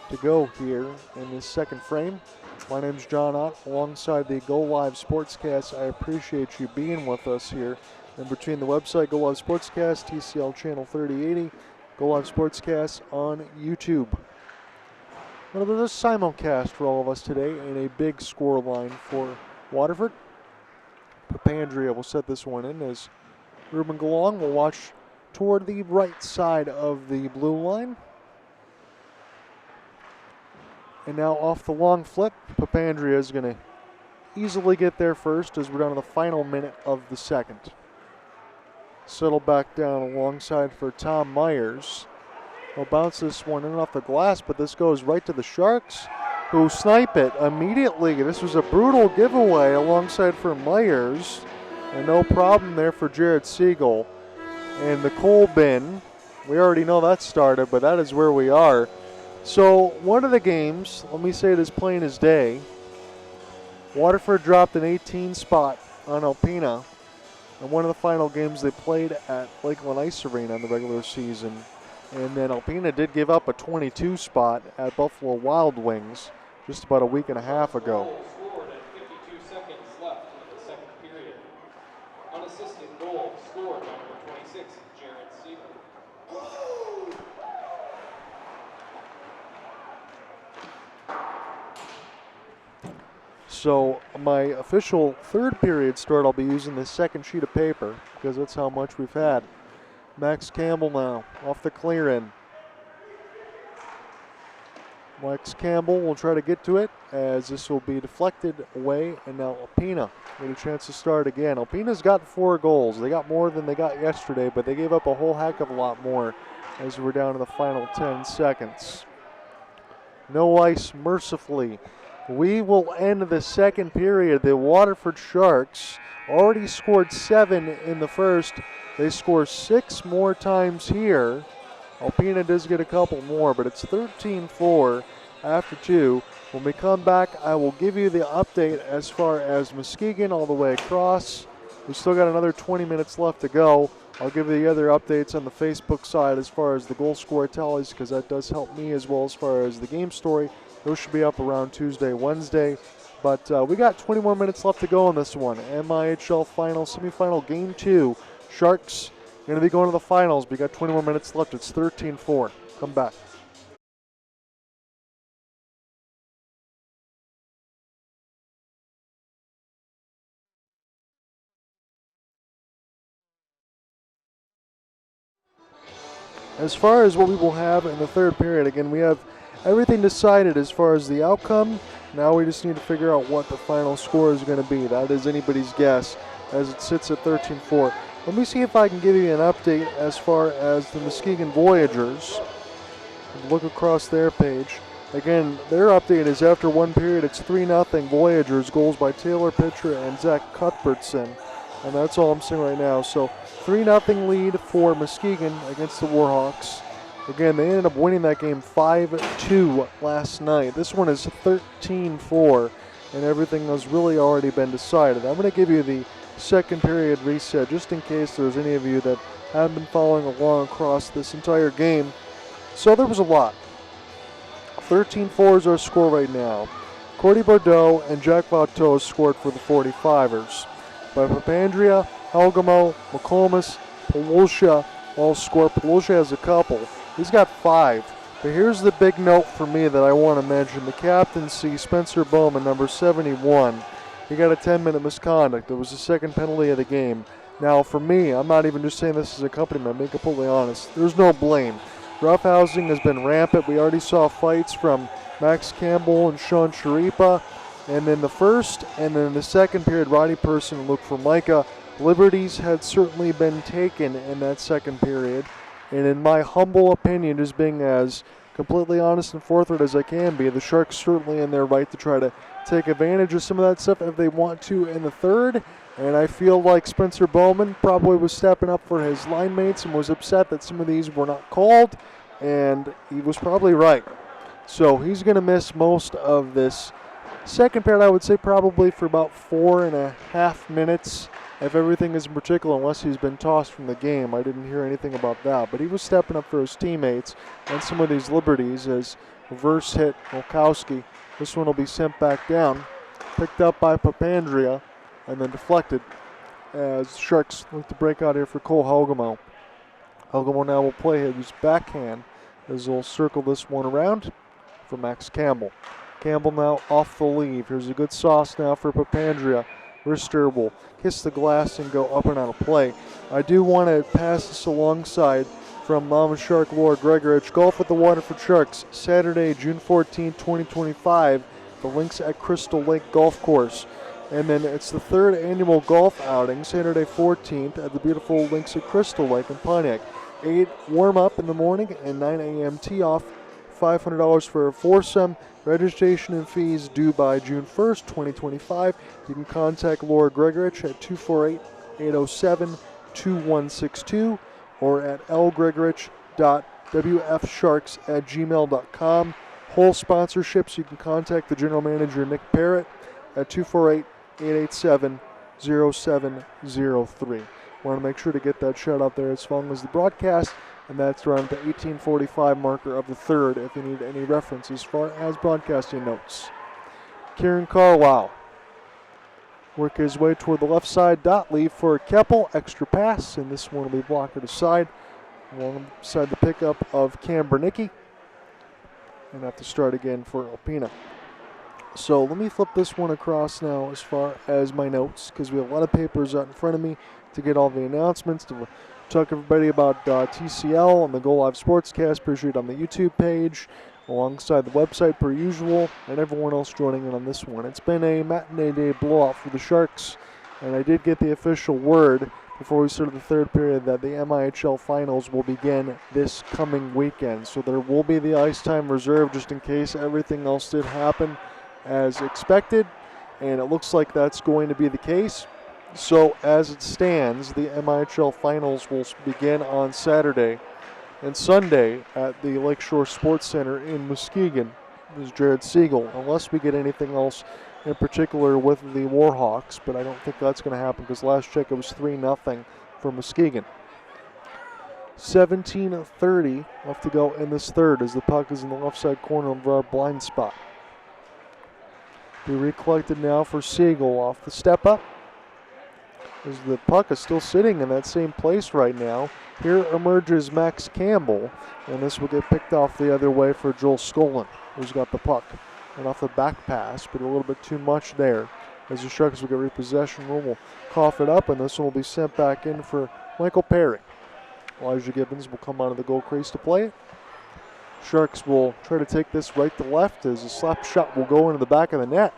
to go here in this second frame. My name's John Ott, alongside the Go Live Sportscast. I appreciate you being with us here. And between the website Go Live Sportscast, TCL Channel 3080, Go Live Sportscast on YouTube. Well, there's a simulcast for all of us today and a big score line for Waterford. Papandrea will set this one in as Ruben Galong will watch toward the right side of the blue line. And now off the long flip, Papandrea is going to easily get there first as we're down to the final minute of the second. Settle back down alongside for Tom Myers. He'll bounce this one in off the glass, but this goes right to the Sharks, who snipe it immediately. This was a brutal giveaway alongside for Myers. And no problem there for Jared Siegel. And the coal bin, we already know that started, but that is where we are. So one of the games, let me say it as plain as day, Waterford dropped an 18 spot on Alpena in one of the final games they played at Lakeland Ice Arena in the regular season. And then Alpena did give up a 22 spot at Buffalo Wild Wings just about a week and a half ago. Goal scored at 52 seconds left in the second period. Unassisted goal scored by number 26, Jared Siegel. So my official third period start, I'll be using the second sheet of paper because that's how much we've had. Max Campbell now off the clear in. Max Campbell will try to get to it as this will be deflected away, and now Alpena get a chance to start again. Alpena's got 4 goals. They got more than they got yesterday, but they gave up a whole heck of a lot more as we're down to the final 10 seconds. No ice mercifully. We will end the second period. The Waterford Sharks already scored 7 in the first. They score 6 more times here. Alpena does get a couple more, but it's 13-4 after 2. When we come back, I will give you the update as far as Muskegon all the way across. We've still got another 20 minutes left to go. I'll give you the other updates on the Facebook side as far as the goal score tallies, because that does help me as well as far as the game story. Those should be up around Tuesday, Wednesday. But we got 20 more minutes left to go on this one. MIHL final, semifinal, game 2. Sharks going to be going to the finals. We got 20 more minutes left. It's 13-4. Come back. As far as what we will have in the third period, again, we have everything decided as far as the outcome. Now we just need to figure out what the final score is going to be. That is anybody's guess as it sits at 13-4. Let me see if I can give you an update as far as the Muskegon Voyagers. Look across their page. Again, their update is after one period, it's 3-0 Voyagers, goals by Taylor Pitcher and Zach Cuthbertson. And that's all I'm seeing right now. So 3-0 lead for Muskegon against the Warhawks. Again, they ended up winning that game 5-2 last night. This one is 13-4, and everything has really already been decided. I'm going to give you the second period reset just in case there's any of you that haven't been following along across this entire game. So there was a lot. 13-4 is our score right now. Cordy Bordeaux and Jack Vauteau scored for the 45ers. But Papandrea, Helgamo, McComas, Polosha all score. Polosha has a couple. He's got 5. But here's the big note for me that I want to mention. The captaincy, Spencer Bowman, number 71. He got a 10-minute misconduct. It was the second penalty of the game. Now, for me, I'm not even just saying this as a accompaniment. I'm being completely honest. There's no blame. Roughhousing has been rampant. We already saw fights from Max Campbell and Sean Sharipa. And then the first and then the second period, Rodney Person and Luke Formica. Liberties had certainly been taken in that second period. And in my humble opinion, just being as completely honest and forthright as I can be, the Sharks certainly in their right to try to take advantage of some of that stuff if they want to in the third. And I feel like Spencer Bowman probably was stepping up for his line mates and was upset that some of these were not called. And he was probably right. So he's going to miss most of this second period, I would say probably for about 4.5 minutes. If everything is in particular, unless he's been tossed from the game. I didn't hear anything about that. But he was stepping up for his teammates and some of these liberties as reverse hit Olkowski. This one will be sent back down. Picked up by Papandrea and then deflected as Sharks look to break out here for Cole Helgamo. Helgamo now will play his backhand as they'll circle this one around for Max Campbell. Campbell now off the leave. Here's a good sauce now for Papandrea. wrister will kiss the glass and go up and out of play. I do want to pass this alongside from Mama Shark Laura Gregorich. Golf with the Waterford Sharks, Saturday, June 14, 2025, the links at Crystal Lake Golf Course. And then it's the third annual golf outing, Saturday 14th, at the beautiful links at Crystal Lake in Pontiac. 8 warm-up in the morning and 9 a.m. tee-off. $500 for a foursome. Registration and fees due by June 1st, 2025. You can contact Laura Gregorich at 248-807-2162 or at lgregorich.wfsharks@gmail.com. Whole sponsorships, you can contact the general manager, Nick Parrott, at 248-887-0703. Want to make sure to get that shout out there as long as the broadcast, and that's around the 1845 marker of the third if you need any reference as far as broadcasting notes. Kieran Carlisle work his way toward the left side. Dot leave for Keppel, extra pass, and this one will be blocked to side. Alongside the pickup of Cam Bernicki. And have to start again for Alpena. So let me flip this one across now as far as my notes, because we have a lot of papers out in front of me to get all the announcements, to talk to everybody about TCL and the Go Live Sportscast, appreciate on the YouTube page, alongside the website per usual, and everyone else joining in on this one. It's been a matinee day blowout for the Sharks, and I did get the official word before we started the third period that the MIHL finals will begin this coming weekend. So there will be the ice time reserved just in case everything else did happen as expected, and it looks like that's going to be the case. So as it stands, the MIHL finals will begin on Saturday and Sunday at the Lakeshore Sports Center in Muskegon. This is Jared Siegel, unless we get anything else in particular with the Warhawks, but I don't think that's going to happen because last check it was 3-0 for Muskegon. 17:30 left to go in this third as the puck is in the left side corner of our blind spot. Be recollected now for Siegel off the step up. As the puck is still sitting in that same place right now. Here emerges Max Campbell, and this will get picked off the other way for Joel Skolin, who's got the puck. And off the back pass, but a little bit too much there. As the Sharks will get repossession, will cough it up, and this one will be sent back in for Michael Perry. Elijah Gibbons will come out of the goal crease to play it. Sharks will try to take this right to left as a slap shot will go into the back of the net.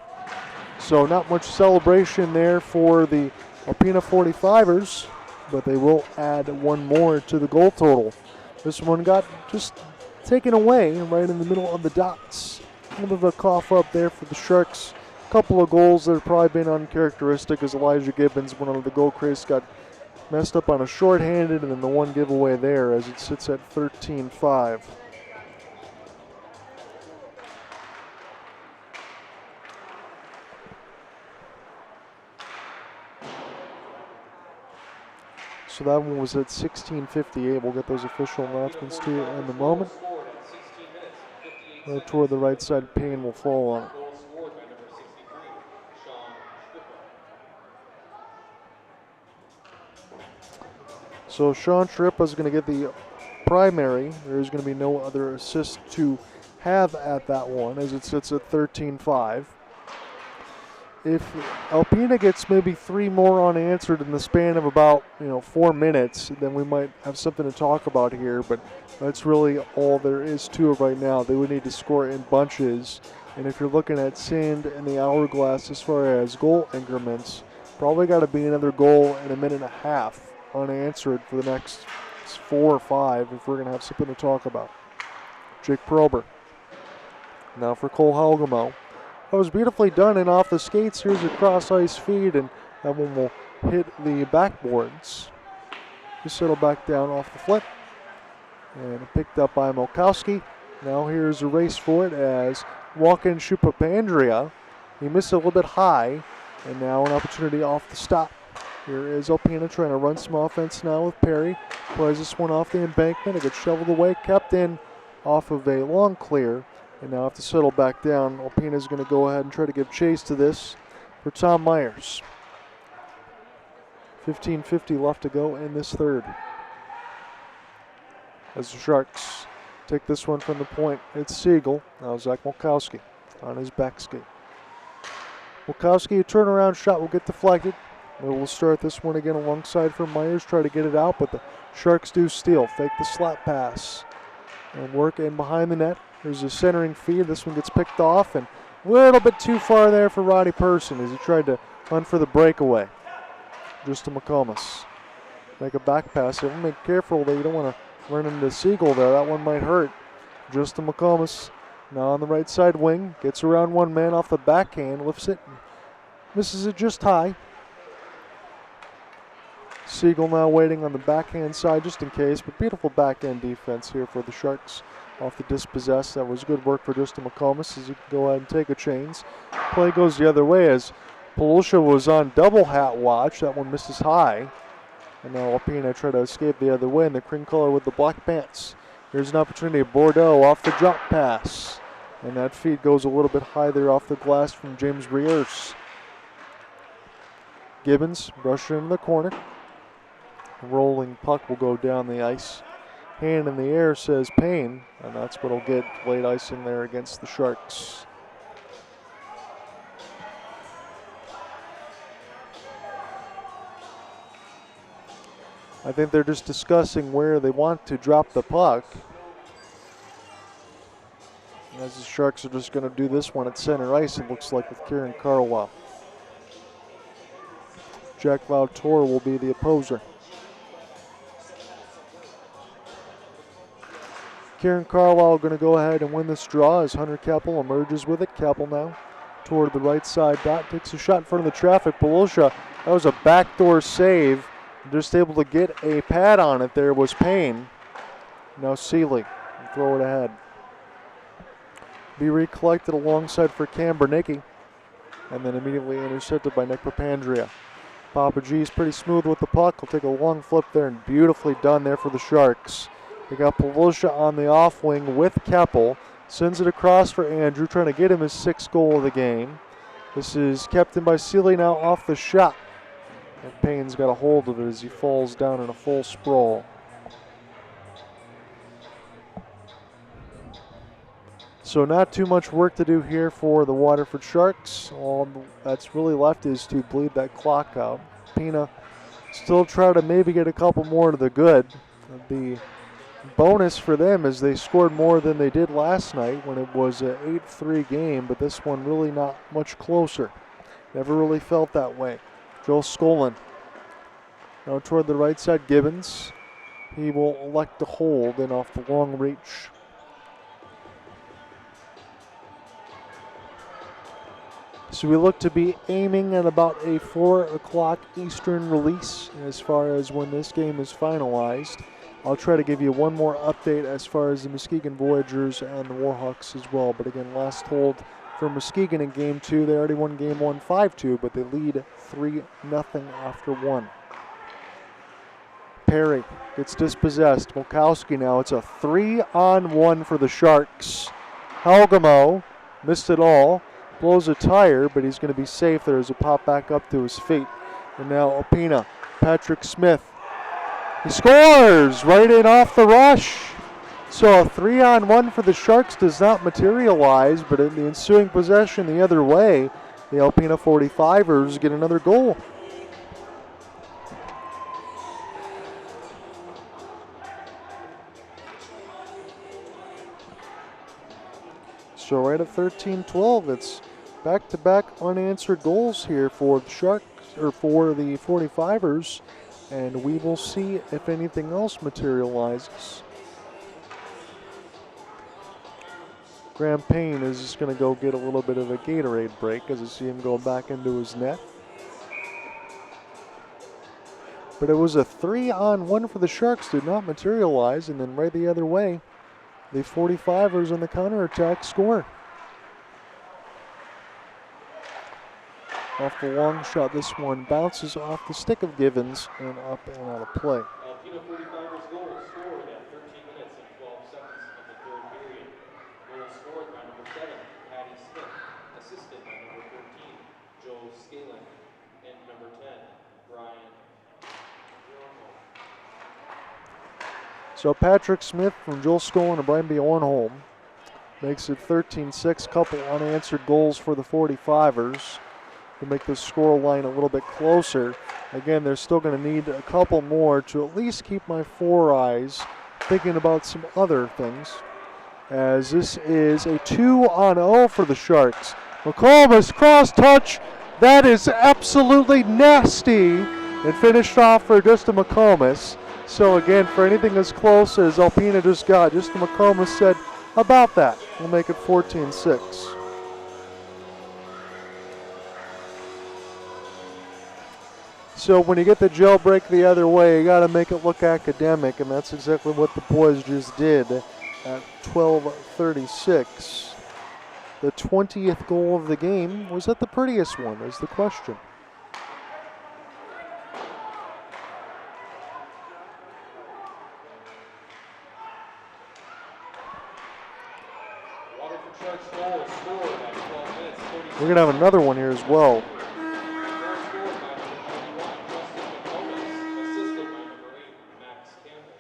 So not much celebration there for the Alpena 45ers, but they will add one more to the goal total. This one got just taken away right in the middle of the dots. A little bit of a cough up there for the Sharks. A couple of goals that have probably been uncharacteristic as Elijah Gibbons went under the goal crease, got messed up on a shorthanded, and then the one giveaway there as it sits at 13-5. So that one was at 16:58. We'll get those official announcements to you in a moment. Toward the right side, Payne will fall on it. So Sean Shrippa is going to get the primary. There's going to be no other assist to have at that one as it sits at 13-5. If Alpena gets maybe 3 more unanswered in the span of about 4 minutes, then we might have something to talk about here. But that's really all there is to it right now. They would need to score in bunches. And if you're looking at sand in the hourglass as far as goal increments, probably got to be another goal in a minute and a half unanswered for the next 4 or 5 if we're going to have something to talk about. Jake Prober. Now for Cole Helgamo. That was beautifully done and off the skates. Here's a cross ice feed, and that one will hit the backboards. Just settle back down off the flip. And picked up by Molkowski. Now here's a race for it as walk-in Shupapandria. He missed it a little bit high, and now an opportunity off the stop. Here is Alpena trying to run some offense now with Perry. Plays this one off the embankment. It gets shoveled away, kept in off of a long clear. And now have to settle back down. Alpena is going to go ahead and try to give chase to this for Tom Myers. 15:50 left to go in this third. As the Sharks take this one from the point, it's Siegel. Now Zach Molkowski on his back skate. Wilkowski, a turnaround shot will get deflected. We'll start this one again alongside for Myers, try to get it out, but the Sharks do steal. Fake the slap pass and work in behind the net. There's a centering feed. This one gets picked off and a little bit too far there for Roddy Person as he tried to hunt for the breakaway. Just to McComas. Make a back pass. Everyone be careful that you don't want to run into Siegel there. That one might hurt. Just to McComas. Now on the right side wing. Gets around one man off the backhand. Lifts it. Misses it just high. Siegel now waiting on the backhand side just in case. But beautiful backhand defense here for the Sharks. Off the dispossess. That was good work for Justin McComas as he can go ahead and take a chains. Play goes the other way as Polusha was on double hat watch. That one misses high. And now Alpina try to escape the other way in the cream color with the black pants. Here's an opportunity. Bordeaux off the drop pass. And that feed goes a little bit high there off the glass from James Briers. Gibbons brushed into the corner. Rolling puck will go down the ice. Hand in the air says Payne, and that's what will get late icing there against the Sharks. I think they're just discussing where they want to drop the puck. As the Sharks are just going to do this one at center ice, it looks like, with Kieran Carwell. Jack Lautor will be the opposer. Kieran Carlisle going to go ahead and win this draw as Hunter Keppel emerges with it. Keppel now toward the right side dot, takes a shot in front of the traffic. Polosha, that was a backdoor save. Just able to get a pad on it there was Payne. Now Seeley will throw it ahead. Be recollected alongside for Cam Bernicki, and then immediately intercepted by Nick Papandrea. Papa G's pretty smooth with the puck. He'll take a long flip there and beautifully done there for the Sharks. They got Polosha on the off wing with Keppel. Sends it across for Andrew, trying to get him his 6th goal of the game. This is kept in by Seeley now off the shot. And Payne's got a hold of it as he falls down in a full sprawl. So not too much work to do here for the Waterford Sharks. All that's really left is to bleed that clock out. Pina still try to maybe get a couple more to the good. The bonus for them is they scored more than they did last night when it was an 8-3 game, but this one really not much closer. Never really felt that way. Joel Skolin now toward the right side. Gibbons. He will elect to hold in off the long reach. So we look to be aiming at about a 4 o'clock Eastern release as far as when this game is finalized. I'll try to give you one more update as far as the Muskegon Voyagers and the Warhawks as well. But again, last hold for Muskegon in Game 2. They already won Game 1 5-2, but they lead 3-0 after 1. Perry gets dispossessed. Mulkowski now. It's a 3-on-1 for the Sharks. Helgamo missed it all. Blows a tire, but he's going to be safe there as a pop back up to his feet. And now Opina, Patrick Smith. He scores right in off the rush. So a 3-on-1 for the Sharks does not materialize, but in the ensuing possession the other way, the Alpena 45ers get another goal. So right at 13-12, it's back-to-back unanswered goals here for the Sharks, or for the 45ers, and we will see if anything else materializes. Graham Payne is just going to go get a little bit of a Gatorade break as I see him go back into his net. But it was a 3-on-1 for the Sharks, did not materialize, and then right the other way, the 45ers on the counterattack score. Off the long shot, this one bounces off the stick of Givens and up and out of play. Alpena 45ers goal scored at 13 minutes and 12 seconds of the third period. Goal scored by number 7, Patty Smith, assisted by number 13, Joel Skalin, and number 10, Brian Bjornholm. So Patrick Smith from Joel Skolin and Brian Bjornholm makes it 13-6. Couple unanswered goals for the 45ers. to make the score line a little bit closer. Again, they're still going to need a couple more to at least keep my 4 eyes thinking about some other things, as this is a 2-0 for the Sharks. McComas cross touch. That is absolutely nasty, and finished off for Justin McComas. So again, for anything as close as Alpena just got, Justin McComas said about that. We'll make it 14-6. So when you get the jailbreak the other way, you got to make it look academic, and that's exactly what the boys just did at 12:36. The 20th goal of the game. Was that the prettiest one, is the question. Waterford Sharks goal is scored at 12 minutes, 30 We're going to have another one here as well. Goal scored by number 91, Justin McComas, assisted by number 8, Max Campbell.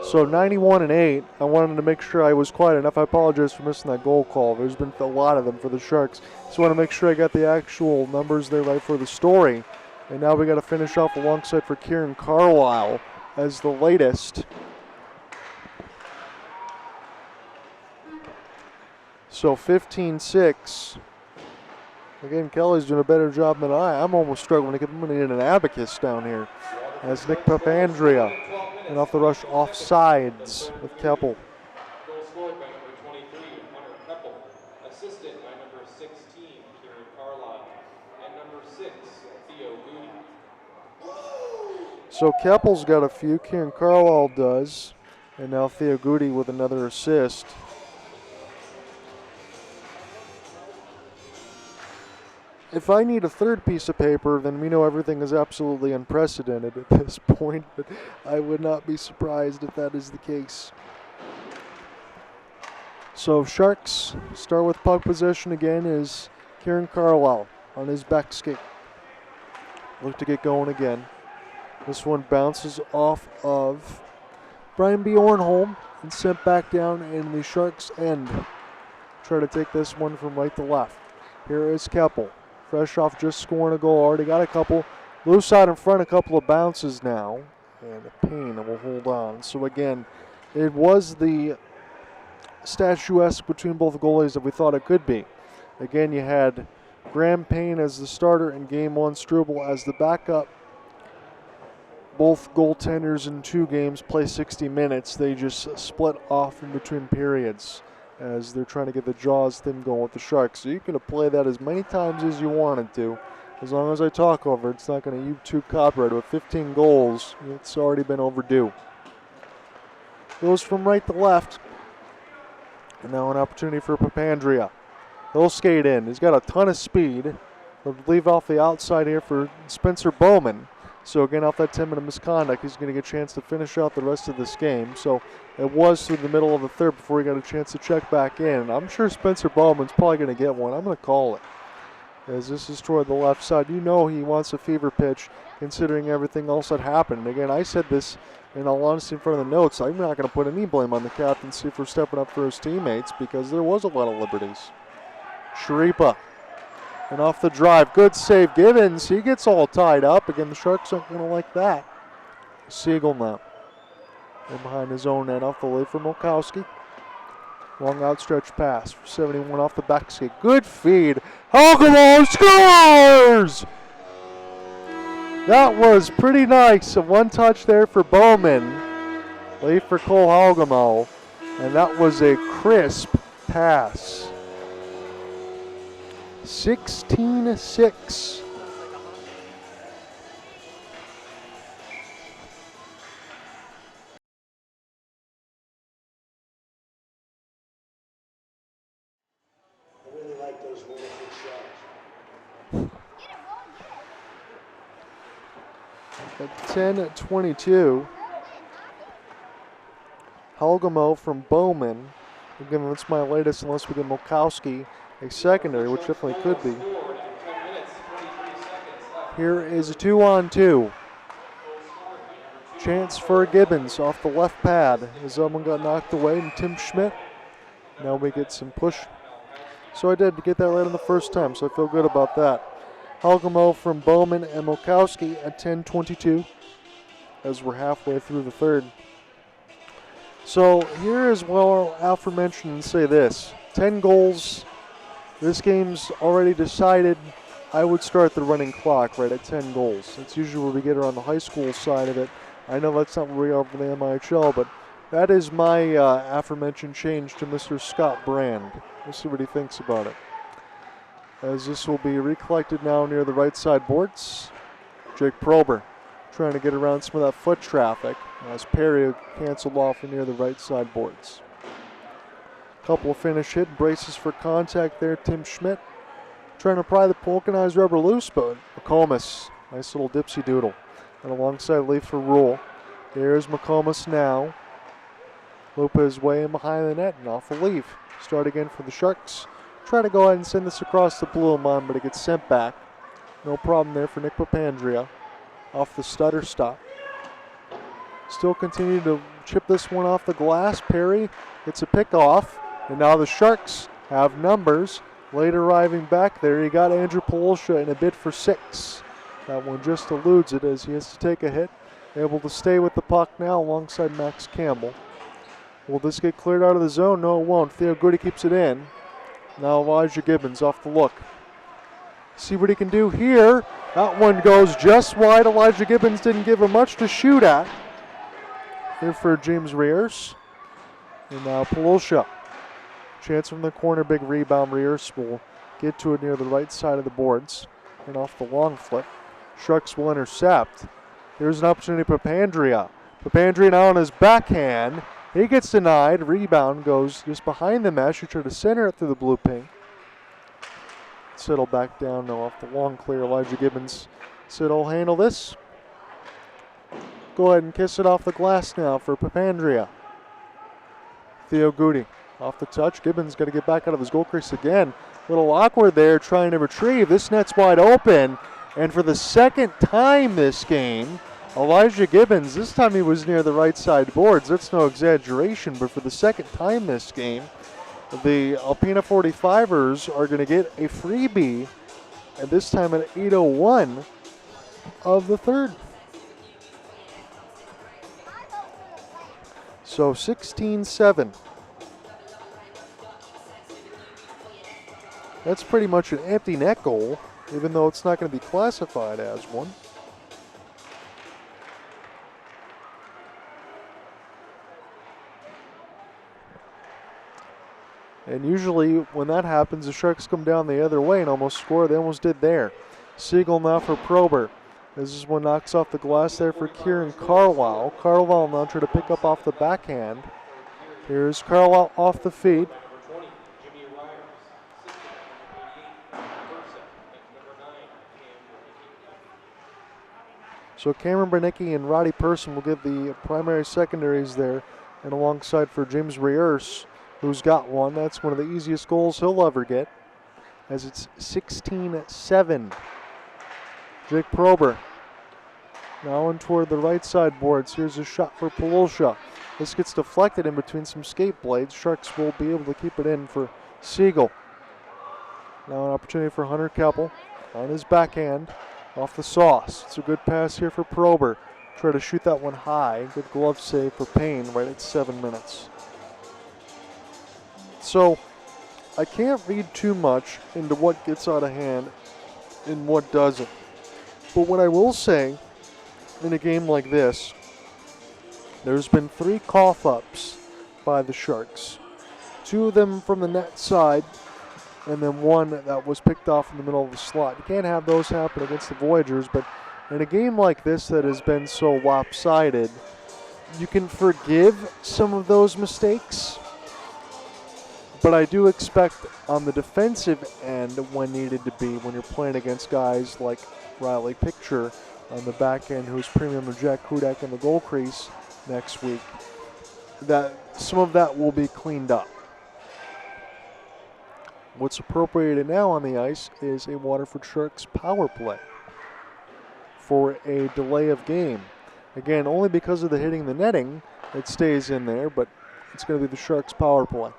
So 91 and 8. I wanted to make sure I was quiet enough. I apologize for missing that goal call. There's been a lot of them for the Sharks. Just want to make sure I got the actual numbers there right for the story. And now we got to finish off alongside for Kieran Carlisle as the latest. So 15-6. Again, Kelly's doing a better job than I. I'm almost struggling to get him in an abacus down here. As Nick Papandrea, and off the rush, offsides with Keppel. Goal scored by number 23, Hunter Keppel, assisted by number 16, Kieran Carlisle, and number 6, Theo Goody. So Keppel's got a few, Kieran Carlisle does, and now Theo Goody with another assist. If I need a third piece of paper, then we know everything is absolutely unprecedented at this point, but I would not be surprised if that is the case. So Sharks start with puck possession again is Kieran Carlisle on his back skate. Look to get going again. This one bounces off of Brian Bjornholm and sent back down in the Sharks' end. Try to take this one from right to left. Here is Keppel. Fresh off just scoring a goal. Already got a couple. Loose out in front, a couple of bounces now. And Payne will hold on. So again, it was the statuesque between both goalies that we thought it could be. Again, you had Graham Payne as the starter in game one, Struble as the backup. Both goaltenders in 2 games play 60 minutes. They just split off in between periods as they're trying to get the Jaws thing going with the Sharks. So you can play that as many times as you wanted to. As long as I talk over it, it's not going to YouTube copyright. With 15 goals, it's already been overdue. Goes from right to left. And now an opportunity for Papandrea. He'll skate in. He's got a ton of speed. He'll leave off the outside here for Spencer Bowman. So again, off that 10-minute misconduct, he's going to get a chance to finish out the rest of this game. So it was through the middle of the third before he got a chance to check back in. I'm sure Spencer Bowman's probably going to get one. I'm going to call it. As this is toward the left side. You know he wants a fever pitch considering everything else that happened. And again, I said this in all honesty in front of the notes. I'm not going to put any blame on the captaincy for stepping up for his teammates because there was a lot of liberties. Sharipa. And off the drive, good save. Gibbons, he gets all tied up. Again, the Sharks aren't going to like that. Siegel now. And behind his own net off the lead for Milkowski. Long outstretched pass for 71 off the back skate. Good feed. Hogamo scores! That was pretty nice. A one touch there for Bowman. Lead for Cole Hogamo. And that was a crisp pass. 16-6. I really like those wonderful shots. At 10-22. Hogamo from Bowman. Again, that's my latest unless we get Milkowski. A secondary, which definitely could be. Here is a 2-on-2. Chance for Gibbons off the left pad as someone got knocked away, and Tim Schmidt. Now we get some push So I did get that right on the first time, so I feel good about that. Helgamo from Bowman and Milkowski at 10-22 as we're halfway through the third. So here is what I'll aforemention and say this. 10 goals. This game's already decided. I would start the running clock right at 10 goals. That's usually where we get around the high school side of it. I know that's not where we are for the MIHL, but that is my aforementioned change to Mr. Scott Brand. We'll see what he thinks about it. As this will be recollected now near the right side boards. Jake Prober trying to get around some of that foot traffic as Perry canceled off near the right side boards. Couple of finish hit, braces for contact there. Tim Schmidt trying to pry the vulcanized rubber loose, but McComas, nice little dipsy doodle. And alongside Leaf for Rule. Here's McComas now. Lopez way in behind the net and off a Leaf. Start again for the Sharks. Try to go ahead and send this across the blue line, but it gets sent back. No problem there for Nick Papandrea. Off the stutter stop. Still continue to chip this one off the glass. Perry gets a pick off. And now the Sharks have numbers. Late arriving back there, he got Andrew Polosha in a bid for 6. That one just eludes it as he has to take a hit. Able to stay with the puck now alongside Max Campbell. Will this get cleared out of the zone? No, it won't. Theo Goody keeps it in. Now Elijah Gibbons off the look. See what he can do here. That one goes just wide. Elijah Gibbons didn't give him much to shoot at. Here for James Riers. And now Polosha. Chance from the corner, big rebound. Riers will get to it near the right side of the boards. And off the long flip. Sharks will intercept. Here's an opportunity for Papandrea. Papandrea now on his backhand. He gets denied. Rebound goes just behind the mesh. He tried to center it through the blue pink. Siddle back down now off the long clear. Elijah Gibbons. Siddle handle this. Go ahead and kiss it off the glass now for Papandrea. Theo Goody off the touch. Gibbons got to get back out of his goal crease again. A little awkward there trying to retrieve. This net's wide open. And for the second time this game, Elijah Gibbons, this time he was near the right side boards. That's no exaggeration, but for the second time this game, the Alpena 45ers are going to get a freebie, and this time at 8:01 of the third. So 16-7. That's pretty much an empty net goal, even though it's not going to be classified as one. And usually when that happens, the Sharks come down the other way and almost score. They almost did there. Siegel now for Prober. This is one knocks off the glass there for Kieran Carlisle. Carlisle now trying to pick up off the backhand. Here's Carlisle off the feed. So Cameron Bernicki and Roddy Person will give the primary secondaries there. And alongside for James Riers, who's got one. That's one of the easiest goals he'll ever get, as it's 16-7. Jake Prober now in toward the right side boards. Here's a shot for Polosha. This gets deflected in between some skate blades. Sharks will be able to keep it in for Siegel. Now an opportunity for Hunter Keppel on his backhand off the sauce. It's a good pass here for Prober. Try to shoot that one high. Good glove save for Payne right at 7 minutes. So I can't read too much into what gets out of hand and what doesn't. But what I will say, in a game like this, there's been 3 cough-ups by the Sharks. 2 of them from the net side, and then 1 that was picked off in the middle of the slot. You can't have those happen against the Voyagers, but in a game like this that has been so lopsided, you can forgive some of those mistakes. But I do expect on the defensive end, when needed to be, when you're playing against guys like Riley Picture on the back end, who's premium of Jack Hudak in the goal crease next week, that some of that will be cleaned up. What's appropriated now on the ice is a Waterford Sharks power play for a delay of game. Again, only because of the hitting the netting, it stays in there, but it's going to be the Sharks power play.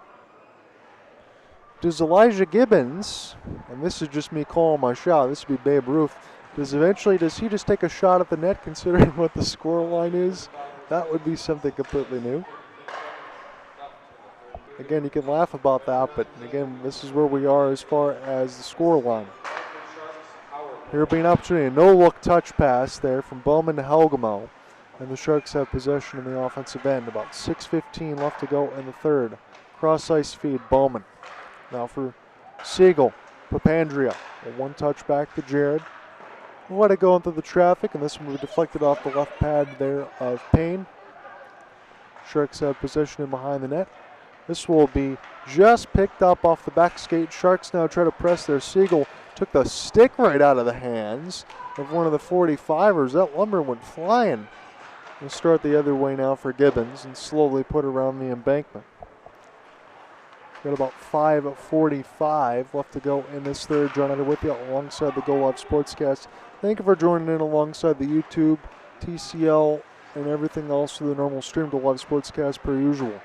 does Elijah Gibbons, and this is just me calling my shot, this would be Babe Ruth, does he just take a shot at the net considering what the score line is? That would be something completely new. Again, you can laugh about that, but again, this is where we are as far as the score line. Here will be an opportunity, a no-look touch pass there from Bowman to Helgamo. And the Sharks have possession in the offensive end. About 6:15 left to go in the third. Cross-ice feed, Bowman. Now for Siegel, Papandrea. A one-touch back to Jared. Let it go into the traffic, and this one will be deflected off the left pad there of Payne. Sharks have possession in behind the net. This will be just picked up off the back skate. Sharks now try to press there. Siegel took the stick right out of the hands of one of the 45ers. That lumber went flying. We'll start the other way now for Gibbons and slowly put around the embankment. Got about 5:45 left to go in this third. John Eder with you alongside the Go Live Sportscast. Thank you for joining in alongside the YouTube, TCL, and everything else through the normal stream. Go Live Sportscast per usual.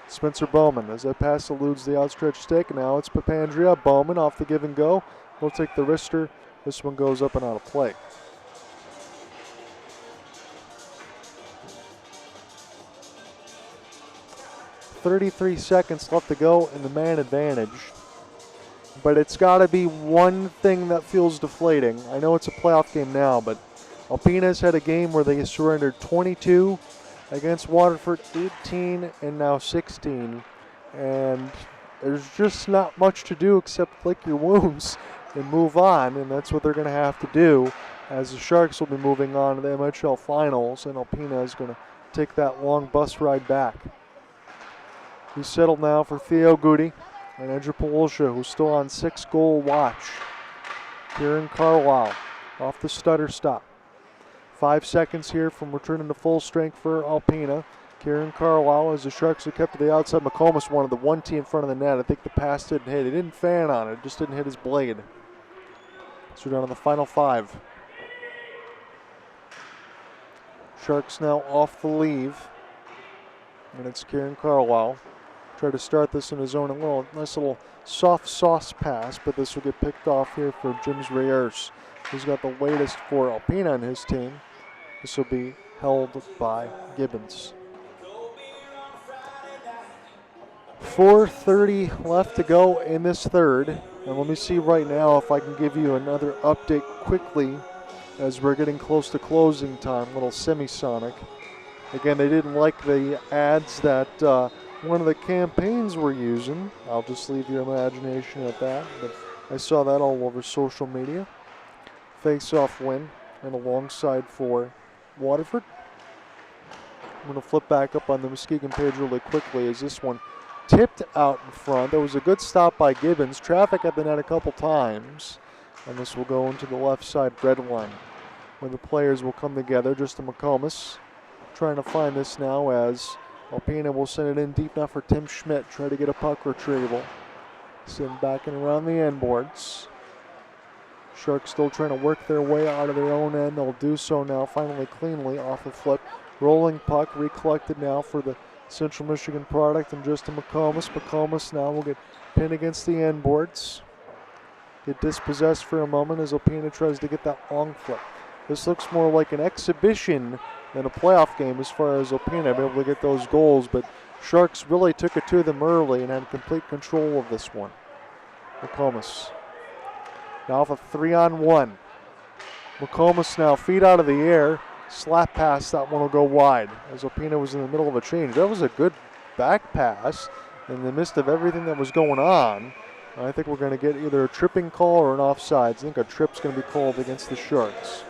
Spencer Bowman, as that pass eludes the outstretched stick. Now it's Papandrea. Bowman off the give and go. We'll take the wrister. This one goes up and out of play. .33 seconds left to go in the man advantage. But it's got to be one thing that feels deflating. I know it's a playoff game now, but Alpena's had a game where they surrendered 22 against Waterford, 18, and now 16. And there's just not much to do except lick your wounds and move on, and that's what they're going to have to do, as the Sharks will be moving on to the MHL Finals, and Alpena is going to take that long bus ride back. He's settled now for Theo Goody and Andrew Polosha, who's still on 6-goal watch. Kieran Carlisle off the stutter stop. 5 seconds here from returning to full strength for Alpena. Kieran Carlisle, as the Sharks have kept to the outside. McComas wanted the 1T in front of the net. I think the pass didn't hit. He didn't fan on it, just didn't hit his blade. So we're down to the final 5. Sharks now off the leave. And it's Kieran Carlisle. Try to start this in his own, nice little soft sauce pass, but this will get picked off here for James Reyes. He's got the latest for Alpena on his team. This will be held by Gibbons. 4:30 left to go in this third. And let me see right now if I can give you another update quickly as we're getting close to closing time, little semisonic. Again, they didn't like the ads that one of the campaigns were using. I'll just leave your imagination at that. But I saw that all over social media. Face-off win and alongside for Waterford. I'm going to flip back up on the Muskegon page really quickly as this one tipped out in front. There was a good stop by Gibbons. Traffic at the net a couple times. And this will go into the left side red line where the players will come together. Justin McComas trying to find this now as Alpena will send it in deep enough for Tim Schmidt. Try to get a puck retrieval. Send back and around the end boards. Sharks still trying to work their way out of their own end. They'll do so now finally cleanly off the flip. Rolling puck recollected now for the Central Michigan product and Justin McComas. McComas now will get pinned against the end boards. Get dispossessed for a moment as Alpena tries to get that long flip. This looks more like an exhibition than a playoff game as far as Alpena being able to get those goals, but Sharks really took it to them early and had complete control of this one. McComas. Now off a 3-on-1. McComas now feet out of the air. Slap pass, that one will go wide as Alpena was in the middle of a change. That was a good back pass in the midst of everything that was going on. I think we're going to get either a tripping call or an offsides. I think a trip's going to be called against the Sharks.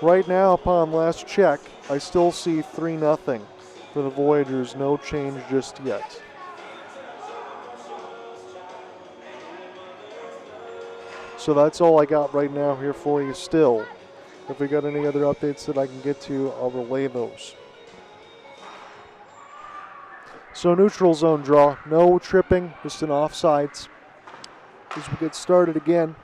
Right now, upon last check, I still see 3-0 for the Voyagers. No change just yet. So that's all I got right now here for you still. If we got any other updates that I can get to, I'll relay those. So neutral zone draw, no tripping, just an offsides. As we get started again,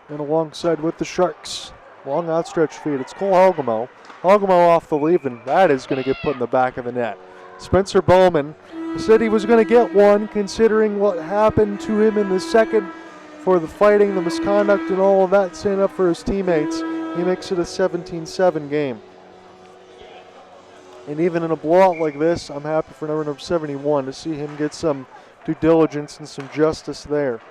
and alongside with the Sharks. Long outstretched feed, it's Cole Helgamo. Helgamo off the leave, and that is going to get put in the back of the net. Spencer Bowman said he was going to get one considering what happened to him in the second for the fighting, the misconduct, and all of that, standing up for his teammates. He makes it a 17-7 game. And even in a blowout like this, I'm happy for number 71 to see him get some due diligence and some justice there.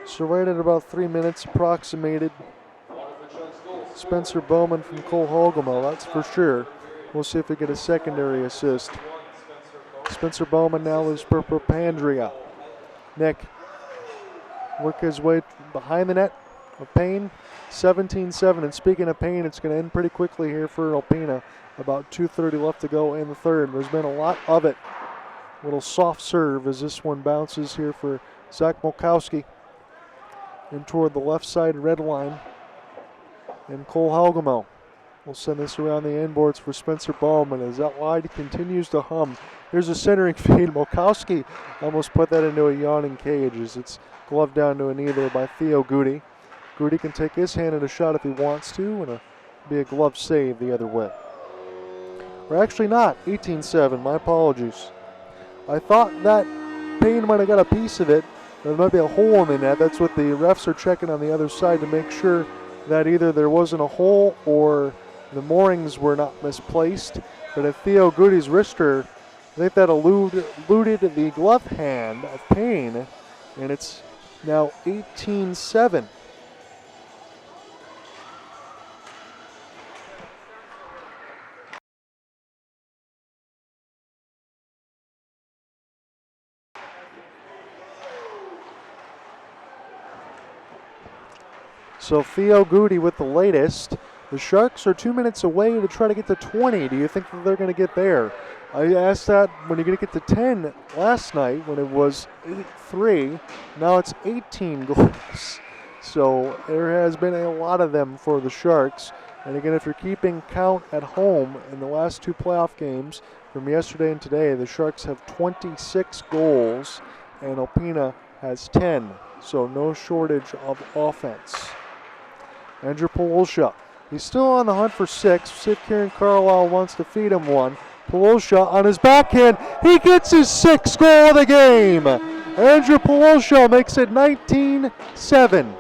So right at about 3 minutes approximated. Spencer Bowman from Cole Hogemo, that's for sure. We'll see if we get a secondary assist. Spencer Bowman now is for Papandrea. Nick work his way behind the net of Payne. 17-7, and speaking of Payne, it's going to end pretty quickly here for Alpena. About 2:30 left to go in the third. There's been a lot of it. Little soft serve as this one bounces here for Zach Molkowski. In toward the left side red line. And Cole Hogemo will send this around the inboards for Spencer Bowman as that line continues to hum. Here's a centering feed. Molkowski almost put that into a yawning cage as it's gloved down to a knee there by Theo Goody. Goody can take his hand at a shot if he wants to, and be a glove save the other way. We're actually not. 18-7, my apologies. I thought that Payne might have got a piece of it. There might be a hole in the net. That's what the refs are checking on the other side to make sure that either there wasn't a hole or the moorings were not misplaced. But at Theo Goody's wrister, I think that eluded the glove hand of Payne, and it's now 18-7. So Theo Goody with the latest. The Sharks are 2 minutes away to try to get to 20. Do you think that they're going to get there? I asked that when you're going to get to 10 last night when it was 8-3. Now it's 18 goals. So there has been a lot of them for the Sharks. And again, if you're keeping count at home in the last two playoff games from yesterday and today, the Sharks have 26 goals and Alpena has 10. So no shortage of offense. Andrew Polosha. He's still on the hunt for 6. See if Kieran Carlisle wants to feed him one. Polosha on his backhand. He gets his 6th goal of the game. Andrew Polosha makes it 19-7.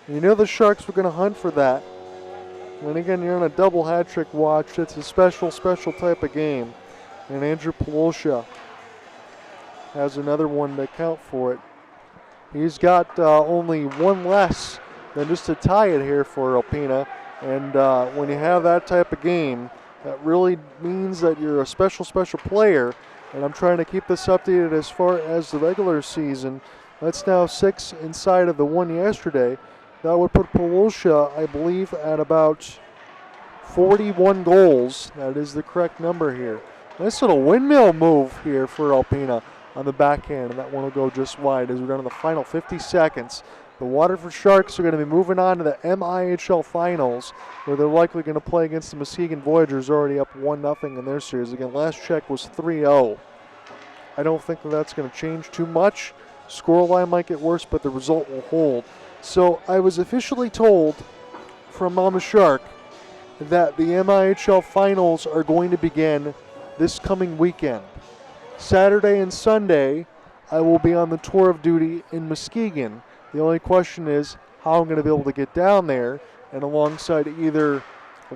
You knew the Sharks were going to hunt for that. And again, you're on a double hat trick watch. It's a special type of game. And Andrew Polosha has another one to count for it. He's got only one less than just to tie it here for Alpena. And when you have that type of game, that really means that you're a special player. And I'm trying to keep this updated as far as the regular season. That's now 6 inside of the one yesterday. That would put Polosha, I believe, at about 41 goals. That is the correct number here. Nice little windmill move here for Alpena on the backhand, and that one will go just wide as we're down to the final 50 seconds. The Waterford Sharks are going to be moving on to the MIHL Finals, where they're likely going to play against the Muskegon Voyagers, already up 1-0 in their series. Again, last check was 3-0. I don't think that's going to change too much. Scoreline might get worse, but the result will hold. So I was officially told from Mama Shark that the MIHL Finals are going to begin this coming weekend. Saturday and Sunday, I will be on the tour of duty in Muskegon. The only question is how I'm going to be able to get down there, and alongside either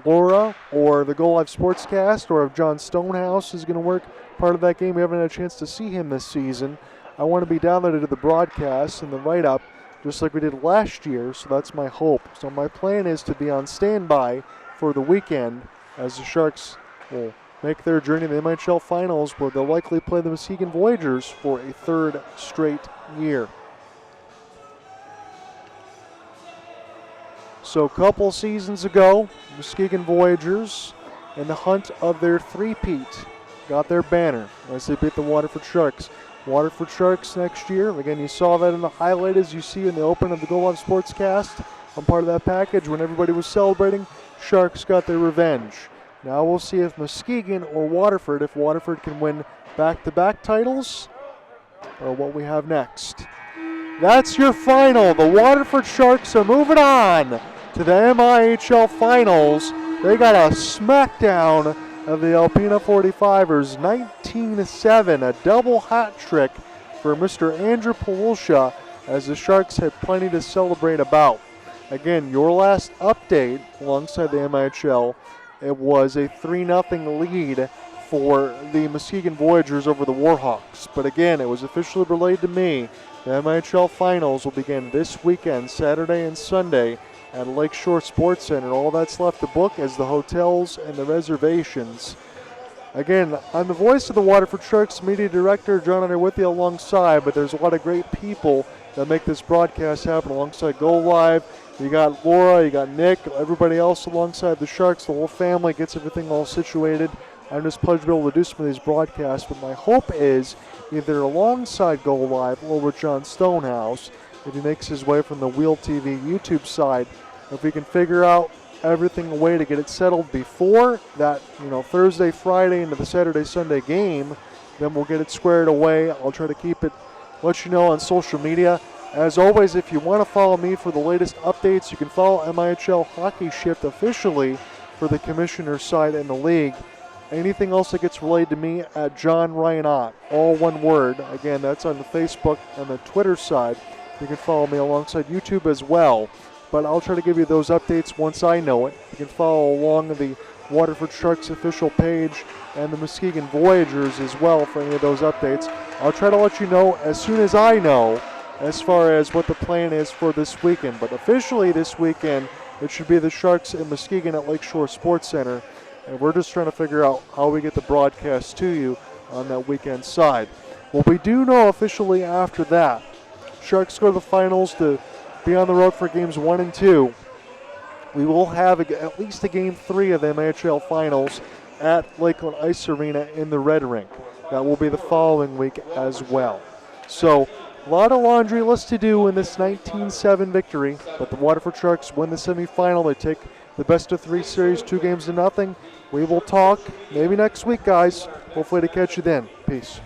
Laura or the Go Live Sportscast, or if John Stonehouse is going to work part of that game. We haven't had a chance to see him this season. I want to be down there to do the broadcast and the write-up, just like we did last year, so that's my hope. So my plan is to be on standby for the weekend as the Sharks will make their journey to the MHL Finals, where they'll likely play the Muskegon Voyagers for a 3rd straight year. So a couple seasons ago, Muskegon Voyagers, in the hunt of their three-peat, got their banner as they beat the Waterford Sharks. Waterford Sharks next year, again, you saw that in the highlight as you see in the open of the Go Live Sportscast. I'm part of that package when everybody was celebrating. Sharks got their revenge. Now we'll see if Muskegon or Waterford, if Waterford can win back-to-back titles, what we have next. That's your final. The Waterford Sharks are moving on to the MIHL Finals. They got a smackdown of the Alpena 45ers, 19-7, a double hat trick for Mr. Andrew Polsha, as the Sharks had plenty to celebrate about. Again, your last update alongside the MIHL, it was a 3-0 lead for the Muskegon Voyagers over the Warhawks. But again, it was officially relayed to me. The MIHL Finals will begin this weekend, Saturday and Sunday, at Lakeshore Sports Center. All that's left to book is the hotels and the reservations. Again, I'm the voice of the Waterford Sharks, media director John Hunter with you alongside, but there's a lot of great people that make this broadcast happen alongside Go Live. You got Laura, you got Nick, everybody else alongside the Sharks. The whole family gets everything all situated. I'm just pleased to be able to do some of these broadcasts, but my hope is either alongside Go Live or with John Stonehouse, if he makes his way from the Wheel TV YouTube side, if we can figure out everything a way to get it settled before that, Thursday, Friday into the Saturday, Sunday game, then we'll get it squared away. I'll try to keep it, let you know on social media. As always, if you want to follow me for the latest updates, you can follow MIHL Hockey Shift officially for the commissioner's side in the league. Anything else that gets relayed to me at John Ryan Ott, all one word. Again, that's on the Facebook and the Twitter side. You can follow me alongside YouTube as well. But I'll try to give you those updates once I know it. You can follow along the Waterford Sharks official page and the Muskegon Voyagers as well for any of those updates. I'll try to let you know as soon as I know as far as what the plan is for this weekend. But officially this weekend, it should be the Sharks in Muskegon at Lakeshore Sports Center. And we're just trying to figure out how we get the broadcast to you on that weekend side. What we do know officially after that, Sharks go to the finals to be on the road for games 1 and 2. We will have at least a game 3 of the MIHL Finals at Lakeland Ice Arena in the Red Rink. That will be the following week as well. So, a lot of laundry list to do in this 19-7 victory, but the Waterford Sharks win the semifinal. They take the best-of-3 series, 2-0. We will talk maybe next week, guys. Hopefully to catch you then. Peace.